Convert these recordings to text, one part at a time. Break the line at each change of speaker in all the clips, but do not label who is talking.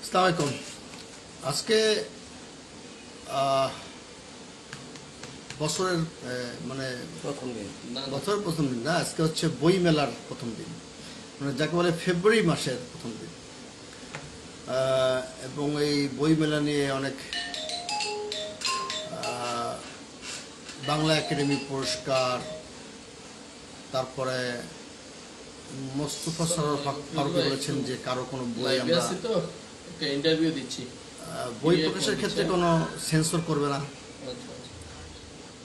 আসসালামু আলাইকুম। আজকে বছরের মানে বছরের প্রথম দিন না, আজকে হচ্ছে বই মেলার প্রথম দিন, মানে যাকে বলে ফেব্রুয়ারি মাসের প্রথম দিন। এবং এই বই মেলা নিয়ে অনেক বাংলা একাডেমি পুরস্কার, তারপরে মোস্তফা সরোয়ার ফারুকী বলেছেন যে কারো কোনো বই আমরা
ইন্টারভিউ দিচ্ছি,
বই প্রকাশের ক্ষেত্রে কোনো সেন্সর করবে না।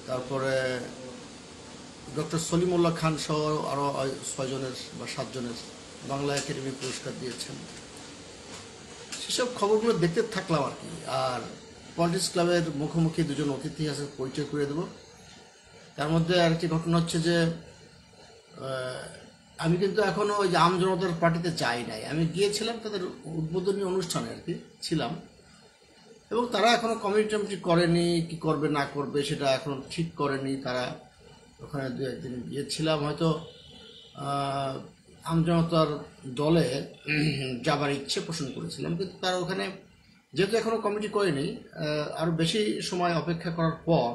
তারপরে ডক্টর সলিমুল্লাহ খান সহ আরও 6 জনের বা 7 জনের বাংলা একাডেমি পুরস্কার দিয়েছেন। সেসব খবরগুলো দেখতে থাকলাম আর কি। আর পলিটিক্স ক্লাবের মুখোমুখি 2 জন অতিথি আছে, পরিচয় করে দেব। তার মধ্যে আরেকটি ঘটনা হচ্ছে যে আমি কিন্তু এখনও ওই যে আম জনতার পার্টিতে যাই নাই। আমি গিয়েছিলাম তাদের উদ্বোধনী অনুষ্ঠানে আর কি ছিলাম, এবং তারা এখনও কমিটি করেনি, কি করবে না করবে সেটা এখনও ঠিক করেনি। তারা ওখানে 2-1 দিন গিয়েছিলাম, হয়তো আমজনতার দলে যাবার ইচ্ছে পোষণ করেছিলাম, কিন্তু তারা ওখানে যেহেতু এখনও কমিটি করেনি, আরও বেশি সময় অপেক্ষা করার পর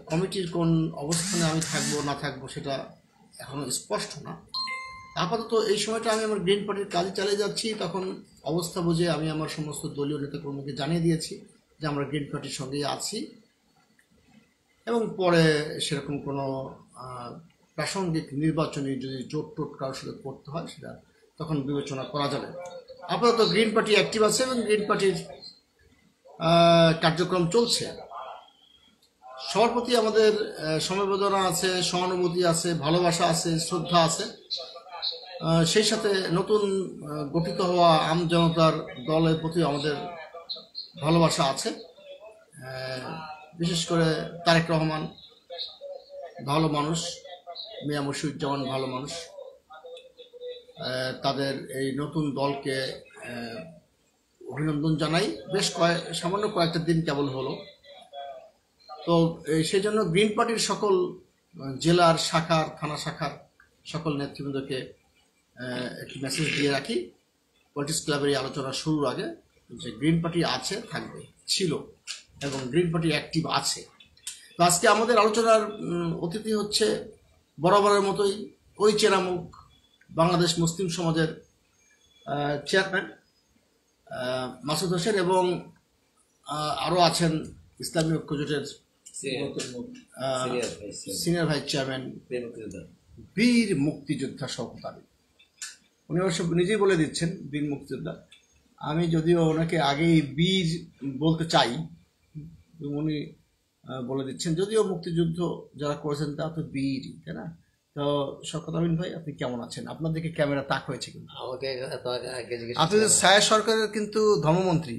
কমিটির কোন অবস্থানে আমি থাকবো না থাকবো সেটা এখনও স্পষ্ট না। আপাতত এই সময়টা আমি আমার গ্রিন পার্টির কাজে চালিয়ে যাচ্ছি। তখন অবস্থা বুঝে আমি আমার সমস্ত দলীয় নেতাকর্মীকে জানিয়ে দিয়েছি যে আমরা গ্রিন পার্টির সঙ্গেই আছি, এবং পরে সেরকম কোনো প্রাসঙ্গিক নির্বাচনী যদি জোট টোট কারোর সাথে করতে হয় সেটা তখন বিবেচনা করা যাবে। আপাতত গ্রিন পার্টি অ্যাক্টিভ আছে এবং গ্রিন পার্টির কার্যক্রম চলছে। সবার প্রতি আমাদের সমবেদনা আছে, সহানুভূতি আছে, ভালোবাসা আছে, শ্রদ্ধা আছে। সেই সাথে নতুন গঠিত হওয়া আম জনতার দলের প্রতি আমাদের ভালোবাসা আছে। বিশেষ করে তারেক রহমান ভালো মানুষ, মিয়া মশিউজ্জামান ভালো মানুষ। তাদের এই নতুন দলকে অভিনন্দন জানাই। বেশ সামান্য কয়েকটা দিন কেবল হলো, তো সেই জন্য গ্রিন পার্টির সকল জেলার শাখার, থানা শাখার সকল নেতৃবৃন্দকে একটি মেসেজ দিয়ে রাখি পলিটিক্স ক্লাবের এই আলোচনা শুরুর আগে, যে গ্রিন পার্টি আছে, থাকবে, ছিল, এবং গ্রিন পার্টি অ্যাক্টিভ আছে। তো আজকে আমাদের আলোচনার অতিথি হচ্ছে বরাবরের মতোই ওই চেনামুখ, বাংলাদেশ মুসলিম সমাজের চেয়ারম্যান মাসুদ হোসেন, এবং আরও আছেন ইসলামী ঐক্যজোটের সিনিয়র ভাইস চেয়ারম্যান বীর মুক্তিযোদ্ধা শওকত আলী। উনি অবশ্য নিজেই বলে দিচ্ছেন বীর মুক্তিযোদ্ধা। আমি যদিও ওনাকে আগেই বীর বলতে চাই, উনি বলে দিচ্ছেন যদিও মুক্তিযুদ্ধ যারা করেছেন তা তো বীর, তাই না? তো শওকত আলী ভাই, আপনি কেমন আছেন? আপনার দিকে ক্যামেরা তাক হয়েছে, কিন্তু
আমাকে
আপনি ছায়া সরকারের কিন্তু ধর্মমন্ত্রী।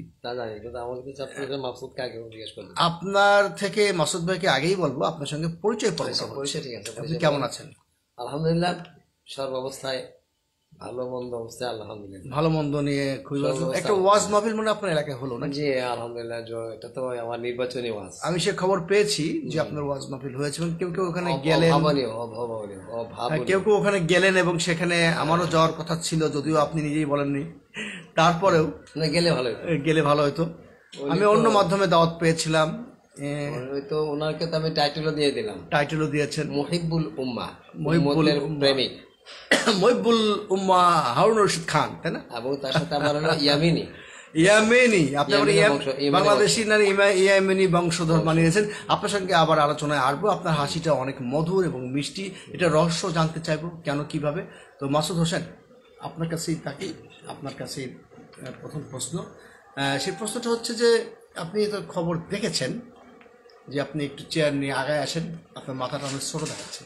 আপনার থেকে মাসুদ ভাইকে আগেই বলবো, আপনার সঙ্গে পরিচয় পড়বো।
ঠিক আছে,
আপনি কেমন আছেন?
আলহামদুলিল্লাহ, সর্বাবস্থায় ভালো মন্দ অবস্থায় আলহামদুলিল্লাহ।
ভালো মন্দ নিয়ে খুবই একটা ওয়াজ মাহফিল মনে আপনার এলাকায় হলো না?
জি আলহামদুলিল্লাহ, এটা তো আমার নির্বাচনী ওয়াজ।
আমি সে খবর পেয়েছি যে আপনার ওয়াজ মাহফিল হয়েছে, এবং কেউ কেউ ওখানে গেলেন, কেউ কেউ ওখানে গেলেন, এবং সেখানে আমারও যাওয়ার কথা ছিল, যদিও আপনি নিজেই বলেননি। তারপরেও গেলে ভালো হতো। আমি অন্য মাধ্যমে দাওয়াত পেয়েছিলাম,
তো ওনাকে তো আমি টাইটেলও দিয়ে দিলাম।
টাইটেলও দিয়েছেন
মুহিব্বুল উম্মাহ,
মুহিব্বুল
প্রেমিক
মহিবুল উম্মা হারুন রশিদ খান, তাই না?
এবং তার সাথে আমার হলো ইয়ামিনী,
আপনি বাংলাদেশি নারী ইয়ামেনি বংশধর বানিয়েছেন। আপনার সঙ্গে আবার আলোচনায় আসবো। আপনার হাসিটা অনেক মধুর এবং মিষ্টি, এটা রহস্য জানতে চাইবো কেন কিভাবে। তো মাসুদ হোসেন, আপনার কাছেই থাকি। আপনার কাছে প্রথম প্রশ্ন, সেই প্রশ্নটা হচ্ছে যে আপনি তো খবর দেখেছেন যে আপনি একটু চেয়ার নিয়ে আগায় আসেন, আপনার মাথাটা অনেক ছোটো দেখাচ্ছে।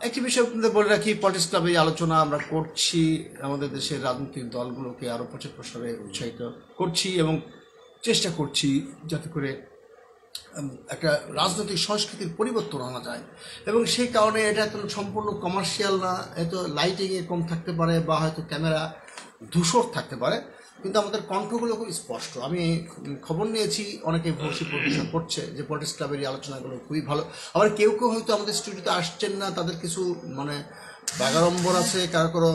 একটি বিষয় আপনাদের বলে রাখি, পলিটিক্স ক্লাবে আলোচনা আমরা করছি, আমাদের দেশের রাজনৈতিক দলগুলোকে আরও প্রচার প্রসারে উৎসাহিত করছি এবং চেষ্টা করছি যাতে করে একটা রাজনৈতিক সংস্কৃতির পরিবর্তন আনা যায়। এবং সেই কারণে এটা এত সম্পূর্ণ কমার্শিয়াল না, এত লাইটিংয়ে কম থাকতে পারে, বা হয়তো ক্যামেরা ধূসর থাকতে পারে, কিন্তু আমাদের কণ্ঠগুলো খুব স্পষ্ট। আমি খবর নিয়েছি অনেকে ভর্সি প্রশংসা করছে যে পলিটিক্স ক্লাবের এই আলোচনাগুলো খুবই ভালো। আবার কেউ কেউ হয়তো আমাদের স্টুডিওতে আসছেন না, তাদের কিছু মানে বাগাড়ম্বর আছে, কারো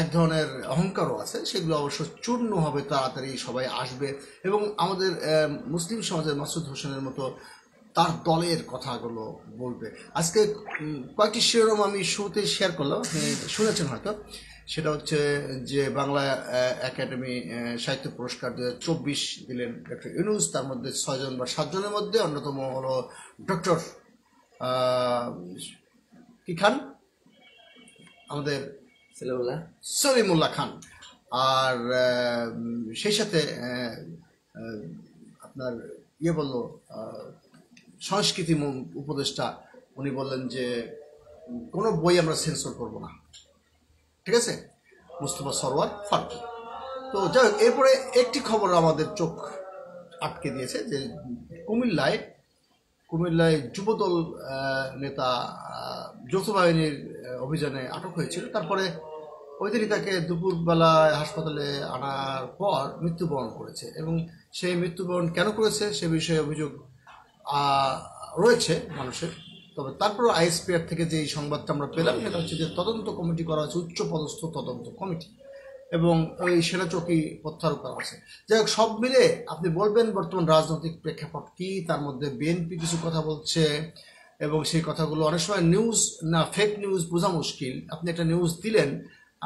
এক ধরনের অহংকারও আছে, সেগুলো অবশ্য চূর্ণ হবে তাড়াতাড়ি, সবাই আসবে এবং আমাদের মুসলিম সমাজের মাসুদ হোসেনের মতো তার দলের কথাগুলো বলবে। আজকে কয়েকটি শিরোনাম আমি শুরুতে শেয়ার করলাম, আপনি শুনেছেন হয়তো। সেটা হচ্ছে যে বাংলা একাডেমি সাহিত্য পুরস্কার 2024 দিলেন ডক্টর ইউনূস, তার মধ্যে 6 জন বা 7 জনের মধ্যে অন্যতম হলো ডক্টর কি খান, আমাদের সলিমুল্লাহ খান। আর সেই সাথে আপনার বললো সংস্কৃতি উপদেষ্টা, উনি বললেন যে কোনো বই আমরা সেন্সর করব না, ঠিক আছে, মুস্তফা সরওয়ার ফারুকী। তো যাই হোক, এরপরে একটি খবর আমাদের চোখ আটকে দিয়েছে যে কুমিল্লায় যুবদল নেতা যৌথ বাহিনীর অভিযানে আটক হয়েছিল। তারপরে ওই দিনই তাকে দুপুরবেলায় হাসপাতালে আনার পর মৃত্যুবরণ করেছে, এবং সেই মৃত্যুবরণ কেন করেছে সে বিষয়ে অভিযোগ রয়েছে মানুষের। তবে তারপর আইএসপিআর থেকে যে সংবাদটা আমরা পেলাম সেটা হচ্ছে যে তদন্ত কমিটি করা হয়েছে, উচ্চ পদস্থ তদন্ত কমিটি, এবং ওই সেনা চৌকি প্রত্যাহার করা হয়েছে। যাই হোক, সব মিলে আপনি বলবেন বর্তমান রাজনৈতিক প্রেক্ষাপট কি, তার মধ্যে বিএনপি কিছু কথা বলছে এবং সেই কথাগুলো অনেক সময় নিউজ না ফেক নিউজ বোঝা মুশকিল। আপনি একটা নিউজ দিলেন,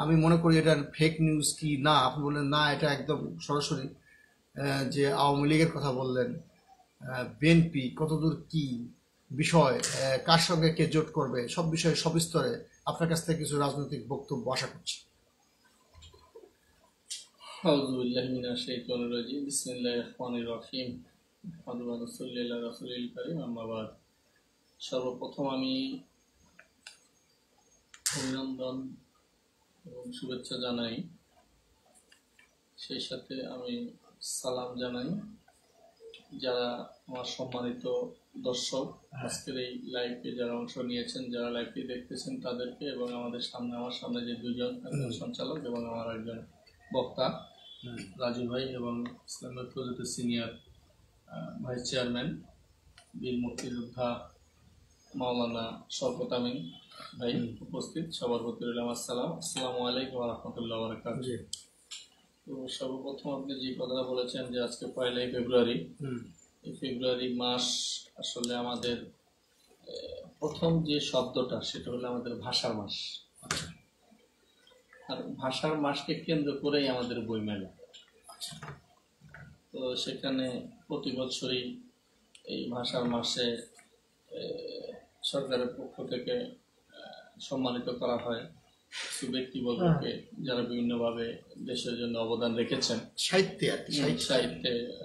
আমি মনে করি এটা ফেক নিউজ কি না, আপনি বললেন না এটা একদম সরাসরি, যে আওয়ামী লীগের কথা বললেন, বিএনপি কতদূর কি বিষয়, কার সঙ্গে কে জোট করবে, সব বিষয়ে সবিস্তরে আপনার কাছ থেকে কিছু রাজনৈতিক বক্তব্য আশা করছি।
আউযুবিল্লাহি মিনাশ শাইতানির রাজিম, বিসমিল্লাহির রহমানির রহিম, মুহাম্মাদুর রাসূলুল্লাহ রাসূলুল কারীম, আম্মা বাদ। সর্বপ্রথম আমি অভিনন্দন এবং শুভেচ্ছা জানাই, সেই সাথে আমি সালাম জানাই যারা আমার সম্মানিত দর্শক, আজকের এই লাইভে যারা অংশ নিয়েছেন, যারা লাইভটি দেখতেছেন তাদেরকে, এবং আমার সামনে যে দুজন, একজন সঞ্চালক এবং আমার একজন বক্তা রাজু ভাই এবং ইসলামী ঐক্যজোটের সিনিয়র ভাইস চেয়ারম্যান বীর মুক্তিযোদ্ধা মাওলানা শওকত আমিন ভাই উপস্থিত, সবার প্রতি রইলাম আসসালাম, আসসালামু আলাইকুম ওয়া রাহমাতুল্লাহি ওয়া বারাকাতুহু। তো সর্বপ্রথম আপনি যে কথা বলেছেন যে আজকে 1 ফেব্রুয়ারি, এই ফেব্রুয়ারি মাস আসলে আমাদের প্রথম যে শব্দটা সেটা হলো আমাদের ভাষার মাস, আর ভাষার মাসকে কেন্দ্র করেই আমাদের বইমেলা। তো সেখানে প্রতি বছরই এই ভাষার মাসে সরকারের পক্ষ থেকে সম্মানিত করা হয় কিছু ব্যক্তিবর্গকে যারা বিভিন্নভাবে দেশের জন্য অবদান রেখেছেন, সাহিত্যে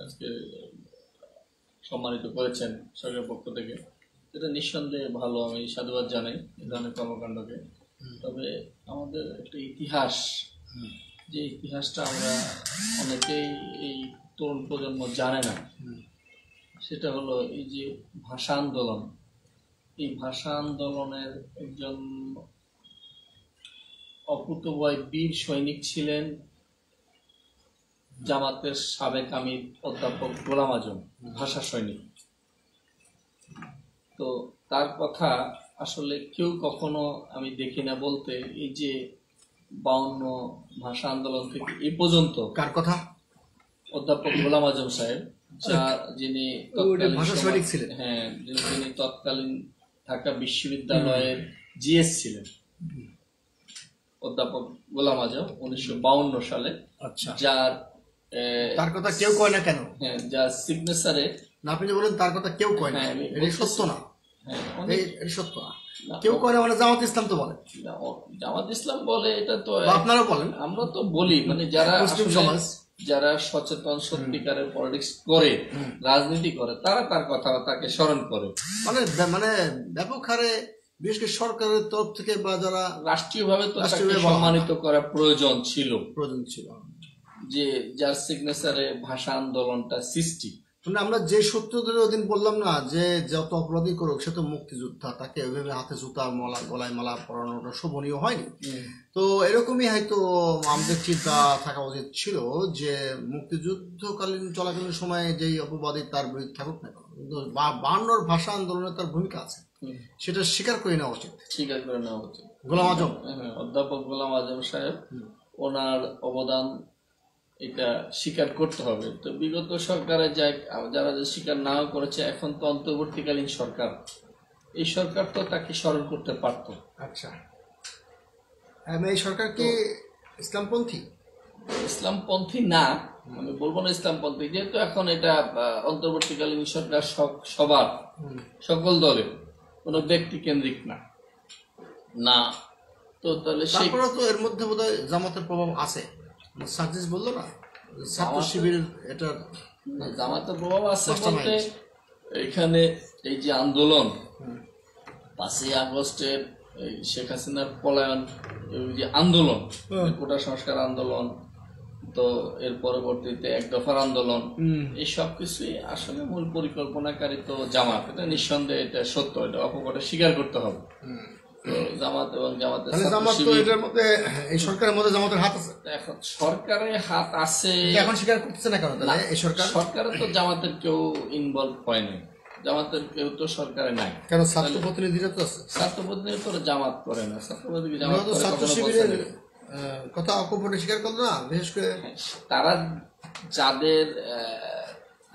আজকে সম্মানিত করেছেন সরকারের পক্ষ থেকে। এটা নিঃসন্দেহে ভালো, আমি সাধুবাদ জানাই এই ধরনের কর্মকাণ্ডকে। তবে আমাদের একটা ইতিহাস, যে ইতিহাসটা আমরা অনেকেই এই তরুণ প্রজন্ম জানে না, সেটা হলো এই যে ভাষা আন্দোলন। এই ভাষা আন্দোলনের একজন অকুতোভয় বীর সৈনিক ছিলেন জামাতের সাবেক আমির অধ্যাপক গোলাম আজম, ভাষা সৈনিক। তো তার কথা আসলে কেউ কখনো আমি দেখি না বলতে। এই যে 52 ভাষা আন্দোলন থেকে এই পর্যন্ত,
কার কথা?
অধ্যাপক গোলাম আজম সাহেব, যিনি যিনি তৎকালীন ঢাকা বিশ্ববিদ্যালয়ের জিএস ছিলেন, অধ্যাপক গোলাম আজম 1952 সালে।
আচ্ছা,
যার
তার কথা কেউ কয় না কেন?
হ্যাঁ, যার সিগনেচারে,
না আপনি যে বলেন তার কথা কেউ কয় না, এটা সত্য না। এটা সত্য না, কেউ কয় না মানে জামাত ইসলাম তো বলে,
জামাত ইসলাম বলে, এটা তো
আপনারা বলেন,
আমরা তো বলি। মানে যারা
মুসলিম সমাজ,
যারা সচেতন সত্যিকারের পলিটিক্স করে, রাজনীতি করে, তারা তার কথা তাকে স্মরণ করে।
মানে মানে ব্যাপক হারে বিশেষ করে সরকারের তরফ থেকে বা যারা
রাষ্ট্রীয়ভাবে তো সম্মানিত করা প্রয়োজন ছিল, যে যার সিগনেচারে ভাষা আন্দোলনটা সৃষ্টি।
মানে আমরা যে সত্য ধরে ওদিন বললাম না যে যত অপরাধী করুক সে তো মুক্তিযোদ্ধা, তাকে ওইভাবে হাতে জুতা মালা গলায় মালা পরানোটা শোভনীয় হয়নি। তো এরকমই হয়তো আমাদের চিন্তা থাকা উচিত ছিল যে মুক্তিযুদ্ধকালীন চলাকালীন সময়ে যেই অপবাদী তার বিরুদ্ধে থাকুক না কেন, কিন্তু 52 ভাষা আন্দোলনে তার ভূমিকা আছে, সেটা স্বীকার করে নেওয়া উচিত। গোলাম আজম
অধ্যাপক গোলাম আজম সাহেব, ওনার অবদান এটা স্বীকার করতে হবে। তো বিগত সরকারে যারা যে স্বীকার নাও করেছে, এখন তো অন্তর্বর্তীকালীন সরকার, এই সরকার তো তাকে স্মরণ করতে পারত।
আচ্ছা, এই সরকার কি ইসলামপন্থী?
ইসলামপন্থী না, আমি বলবো না ইসলামপন্থী, যেহেতু এখন এটা অন্তর্বর্তীকালীন সরকার সবার সকল দলের, কোনো ব্যক্তি কেন্দ্রিক না না। তো তাহলে সেই
তারপরে তো এর মধ্যে বোধহয় জামাতের প্রভাব আছে। সার্জিস বললো না, ছাত্র শিবিরের এটার
জামাতের প্রভাব আছে বলতে, এখানে এই যে আন্দোলন 5ই আগস্টের এই শেখ হাসিনার পলায়ন, এই যে আন্দোলন, কোটা সংস্কার আন্দোলন, তো এর পরবর্তীতে এক দফার আন্দোলন, এই সব কিছুই আসলে মূল পরিকল্পনাকারী তো জামাত। এটা নিঃসন্দেহে, এটা সত্য, এটা অপকটে স্বীকার করতে হবে। তো জামাত এবং জামাতের
জামাত তো এটার মধ্যে, এই সরকারের মধ্যে জামাতের হাত আছে।
এখন সরকারের হাত আছে,
এখন স্বীকার করতেছে না কেন তাহলে এই সরকার?
সরকারে তো জামাতের কেউ ইনভলভ হয়নি, জামাতের কেউ তো সরকারে নাই।
কেন ছাত্র প্রতিনিধিরা তো আছে।
ছাত্র প্রতিনিধি তো জামাত করে না, ছাত্র প্রতিনিধি জামাত করে
ছাত্র
কখনো
শিবিরের
বলছে না।
কথা অকপটে স্বীকার করলো না, বিশেষ করে
তারা যাদের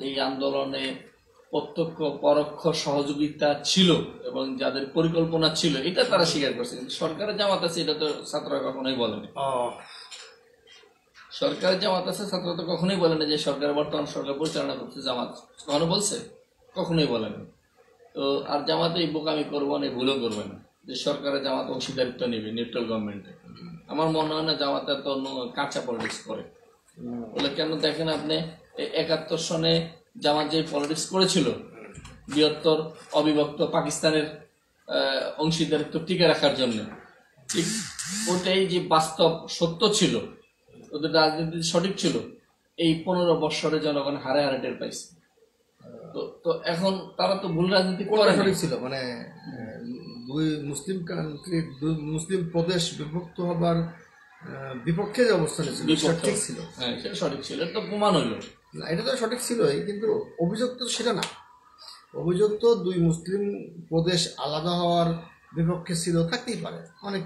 এই আন্দোলনে প্রত্যক্ষ পরোক্ষ সহযোগিতা ছিল এবং যাদের পরিকল্পনা ছিল, এটা তারা স্বীকার করছে। কিন্তু সরকারের জামাত আছে এটা তো ছাত্ররা কখনোই বলেনি। সরকারের জামাত আছে, ছাত্ররা তো কখনোই বলে না যে সরকার, বর্তমান সরকার পরিচালনা করছে জামাত, কখনো বলছে? কখনোই বলেনি। তো আর জামাত এই বোকামি করবো না, ভুলও করবে না যে সরকারের জামাত অংশীদারিত্ব নেবে নিউট্রাল গভর্নমেন্টে। আমার মনে হয় না জামাতে তো অন্য কাঁচা পলিটিক্স করে বলে। কেন দেখেন আপনি 71 সনে জামাত যে পলিটিক্স করেছিল, বৃহত্তর অবিভক্ত পাকিস্তানের অংশীদারিত্ব টিকে রাখার জন্য, ঠিক ওটাই যে বাস্তব সত্য ছিল, ওদের রাজনীতি সঠিক ছিল, এই 15 বৎসরে জনগণ হারে হারে টের পাইছে। তো এখন তারা তো ভুল রাজনীতি করে।
সঠিক ছিল মানে দুই মুসলিম কান্ট্রি, দুই মুসলিম প্রদেশ বিভক্ত হবার বিপক্ষে যে অবস্থান ছিল ঠিক ছিল।
হ্যাঁ, সেটা সঠিক ছিল, এটা তো প্রমাণ হইল
না, এটা তো সঠিক ছিলই, কিন্তু অভিযোগ তো সেটা না। অভিযোগ তো দুই মুসলিম প্রদেশ আলাদা হওয়ার বিপক্ষে ছিল, থাকতেই পারে। অনেক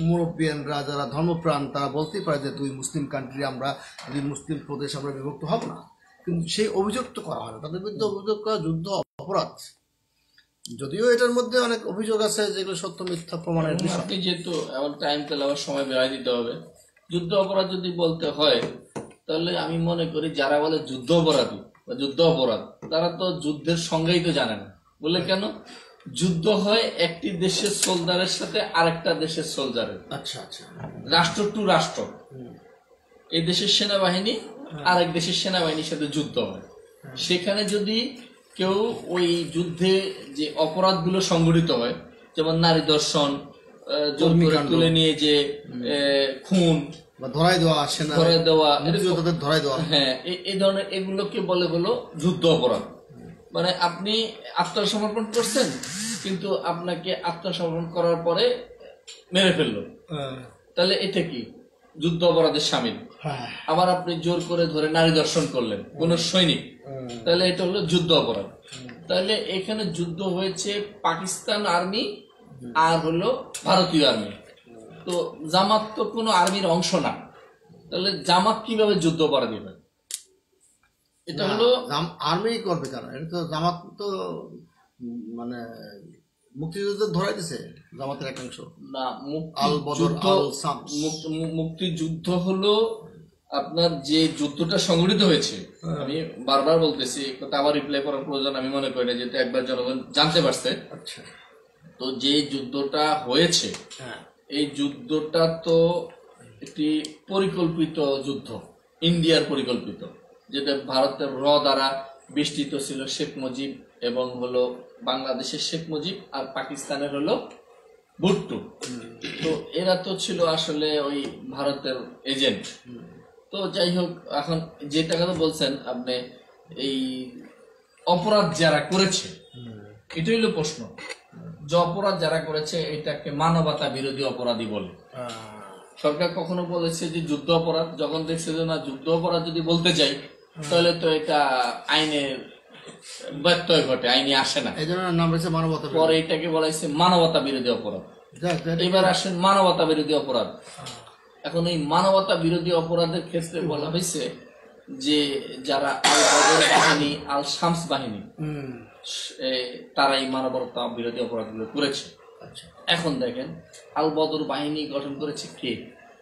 মুরব্বিয়ানরা যারা ধর্মপ্রাণ তারা বলতেই পারে যে দুই মুসলিম কান্ট্রি আমরা, দুই মুসলিম প্রদেশ আমরা বিভক্ত হব না, কিন্তু সেই অভিযোগ তো করা হয় না। তাদের বিরুদ্ধে অভিযোগ করা যুদ্ধ অপরাধ, যদিও এটার মধ্যে অনেক অভিযোগ আছে যেগুলো সত্য মিথ্যা প্রমাণের বিষয়।
আপনি যেহেতু এমন টাইম পেলে আবার সময় বেড়াই দিতে হবে। যুদ্ধ অপরাধ যদি বলতে হয়, তাহলে আমি মনে করি যারা বলে যুদ্ধ অপরাধী বা যুদ্ধ অপরাধ, তারা তো যুদ্ধের সংজ্ঞাই তো জানে না। বলে কেন? যুদ্ধ হয় একটি দেশের সোলজারের সাথে আরেকটা দেশের সোলজারের,
আচ্ছা আচ্ছা,
রাষ্ট্র টু রাষ্ট্র। এই দেশের সেনাবাহিনী আরেক দেশের সেনাবাহিনীর সাথে যুদ্ধ হয়। সেখানে যদি কেউ ওই যুদ্ধে যে অপরাধগুলো সংঘটিত হয়, যেমন নারী দর্শন, জোর করে তুলে নিয়ে যে খুন
বা ধরাই দেওয়া,
ধরাই দেওয়া,
ধরাই দেওয়া,
হ্যাঁ, এই ধরনের এগুলোকে বলে হলো যুদ্ধ অপরাধ। মানে আপনি আত্মসমর্পণ করছেন, কিন্তু আপনাকে আত্মসমর্পণ করার পরে মেরে ফেললো, তাহলে এটা কি যুদ্ধ অপরাধের সামিল। আবার আপনি জোর করে ধরে নারী দর্শন করলেন কোন সৈনিক, তাহলে এটা হলো যুদ্ধ অপরাধ। তাহলে এখানে যুদ্ধ হয়েছে পাকিস্তান আর্মি আর হলো ভারতীয় আর্মি। তো জামাত তো কোনো আর্মির অংশ না, তাহলে জামাত কিভাবে যুদ্ধ অপরাধী হয়? এটা হলো
আর্মি করবে কারণ এটা তো জামাত তো মানে মুক্তিযুদ্ধ ধরাই দিছে জামাতের একাংশ
না।
মুক্তিযুদ্ধ
হলো আপনার যে যুদ্ধটা সংঘটিত হয়েছে, আমি বারবার বলতেছি, কথা আবার রিপ্লাই করার প্রয়োজন আমি মনে করি না, যেহেতু একবার জনগণ জানতে পারছে।
আচ্ছা,
তো যে যুদ্ধটা হয়েছে, এই যুদ্ধটা তো একটি পরিকল্পিত যুদ্ধ, ইন্ডিয়ার পরিকল্পিত, যেটা ভারতের দ্বারা বেষ্টিত ছিল শেখ মুজিব এবং হলো বাংলাদেশের শেখ মুজিব আর পাকিস্তানের হলো ভুট্টো। তো এরা তো ছিল আসলে ওই ভারতের এজেন্ট। তো যাই হোক, এখন যেটা কথা বলছেন আপনি, এই অপরাধ যারা করেছে, এটাই হলো প্রশ্ন, যে অপরাধ যারা করেছে এটাকে মানবতা বিরোধী অপরাধী বলে। সরকার কখনো বলেছে যে যুদ্ধ অপরাধ, যখন দেখছে যে না যুদ্ধ অপরাধ যদি বলতে যাই তাহলে তো এটা আইনের ব্যত্যয় ঘটে, আইনে আসে না,
এই জন্য নাম রয়েছে মানবতা।
পরে এটাকে বলা হয়েছে মানবতা বিরোধী অপরাধ।
যাক, এটা-
এবার আসেন মানবতা বিরোধী অপরাধ। এখন এই মানবতা বিরোধী অপরাধের ক্ষেত্রে বলা হয়েছে যে যারা আল বদর বাহিনী, আল শামস বাহিনী,
হুম,
তারা এই মানবতা বিরোধী অপরাধগুলো করেছে।
আচ্ছা,
এখন দেখেন, আল বদর বাহিনী গঠন করেছে কে?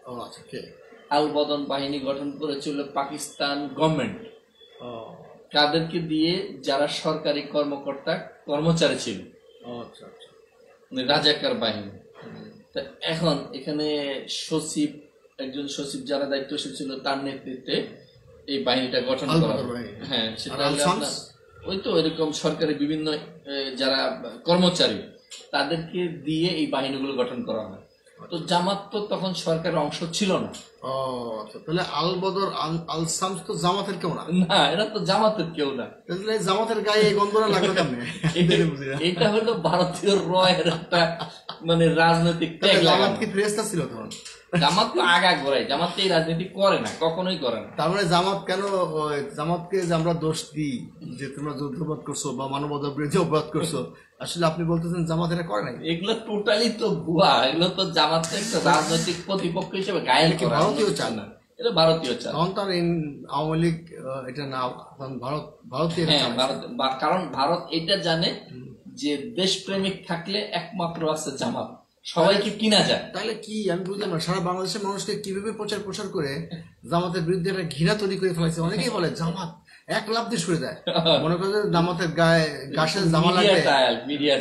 ও আচ্ছা, কে?
আল বদর বাহিনী গঠন করেছিল পাকিস্তান গভর্নমেন্ট।
ও
কাদেরকে দিয়ে? যারা সরকারি কর্মকর্তা কর্মচারী ছিল,
ও, আচ্ছা আচ্ছা,
মানে রাজাকার বাহিনী। তা এখন এখানে সচিব, একজন সচিব যারা দায়িত্বশীল ছিল তার নেতৃত্বে এই বাহিনীটা গঠন
আল
করা
বদর
হয়।
বাহিনী।
হ্যাঁ, সেটা
আর আল
হলো
শামস?
আপনার ওই তো এরকম সরকারি বিভিন্ন যারা কর্মচারী তাদেরকে দিয়ে এই বাহিনীগুলো গঠন করা হয়। তো জামাত তো তখন সরকারের অংশ ছিল না।
ও আচ্ছা, তাহলে আল বদর আল শামস তো জামাতের কেউ না?
না, এরা তো জামাতের কেউ না।
তাহলে জামাতের গায়ে এই গন্ধটা লাগলো কেমনে? বুঝি না।
এটা হলো ভারতীয় রয়ের একটা মানে রাজনৈতিক ট্যাগ
তাহলে জামাত
লাগানো।
কি ফেরেশতা ছিল তখন?
জামাত তো আগা গোড়ায়, জামাত তো এই রাজনীতি করে না, কখনোই করে না।
তার মানে জামাত কেন, জামাতকে যে আমরা দোষ দিই যে তোমরা যুদ্ধবাদ করছো বা মানবতা বিরোধী অপরাধ করছো, আসলে আপনি বলতেছেন জামাত এটা করে নাই?
এগুলো টোটালি তো ভুয়া। এগুলো তো জামাতকে একটা রাজনৈতিক প্রতিপক্ষ হিসেবে গায়েল
কি
করা।
ভারতীয় চাল না?
এটা ভারতীয় চাল।
তখন তার আওয়ামী লীগ এটা না, তখন ভারতীয়
হ্যাঁ, ভারত, কারণ ভারত এটা জানে যে দেশপ্রেমিক থাকলে একমাত্র আছে জামাত, সবাইকে কিনা যায়।
তাহলে কি আমি বুঝলাম না, সারা বাংলাদেশের মানুষকে কিভাবে প্রচার করে জামাতের বিরুদ্ধে একটা ঘৃণা তৈরি করে ফেলাইছে। অনেকেই বলে জামাত এক লাফ দিয়ে সরে যায়, মনে করে যে জামাতের গায়ে গাছে জামা লাগলে,
মিডিয়া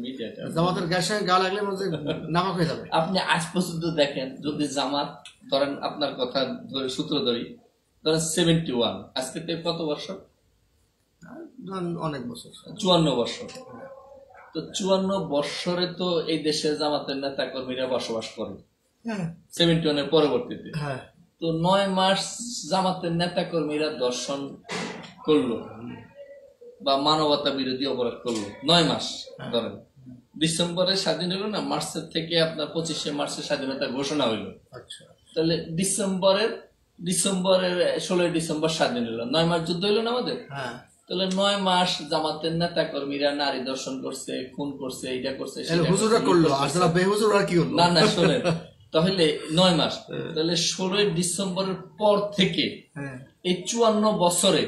মিডিয়া জামাতের গাছে গা লাগলে মনে হচ্ছে নাপাক হয়ে যাবে।
আপনি আজ পর্যন্ত দেখেন, যদি জামাত ধরেন, আপনার কথা ধরে সূত্র ধরি, ধরেন 71, আজকে তো কত বছর?
অনেক বছর।
54 বছর। তো 54 বৎসরে তো এই দেশে জামাতের নেতা কর্মীরা বসবাস করে, 71 এর পরবর্তীতে।
হ্যাঁ,
তো 9 মাস জামাতের নেতা কর্মীরা দর্শন করলো বা মানবতা বিরোধী অপরাধ করলো, 9 মাস ধরেন। ডিসেম্বরে স্বাধীন হলো না, মার্চের থেকে আপনার 25শে মার্চের স্বাধীনতা ঘোষণা হইলো।
আচ্ছা,
তাহলে ডিসেম্বরের 16ই ডিসেম্বর স্বাধীন হলো, 9 মাস যুদ্ধ হইলো না আমাদের।
হ্যাঁ,
তাহলে 9 মাস জামাতের নেতা কর্মীরা নারী দর্শন করছে, খুন করছে, এইটা করছে, সেটা করছে,
হুজুররা করলো, আর যারা বেহুজুর আর কি হলো?
না না, শোনেন, তাহলে 9 মাস, তাহলে 16ই ডিসেম্বরের পর থেকে
হ্যাঁ,
এই 54 বছরে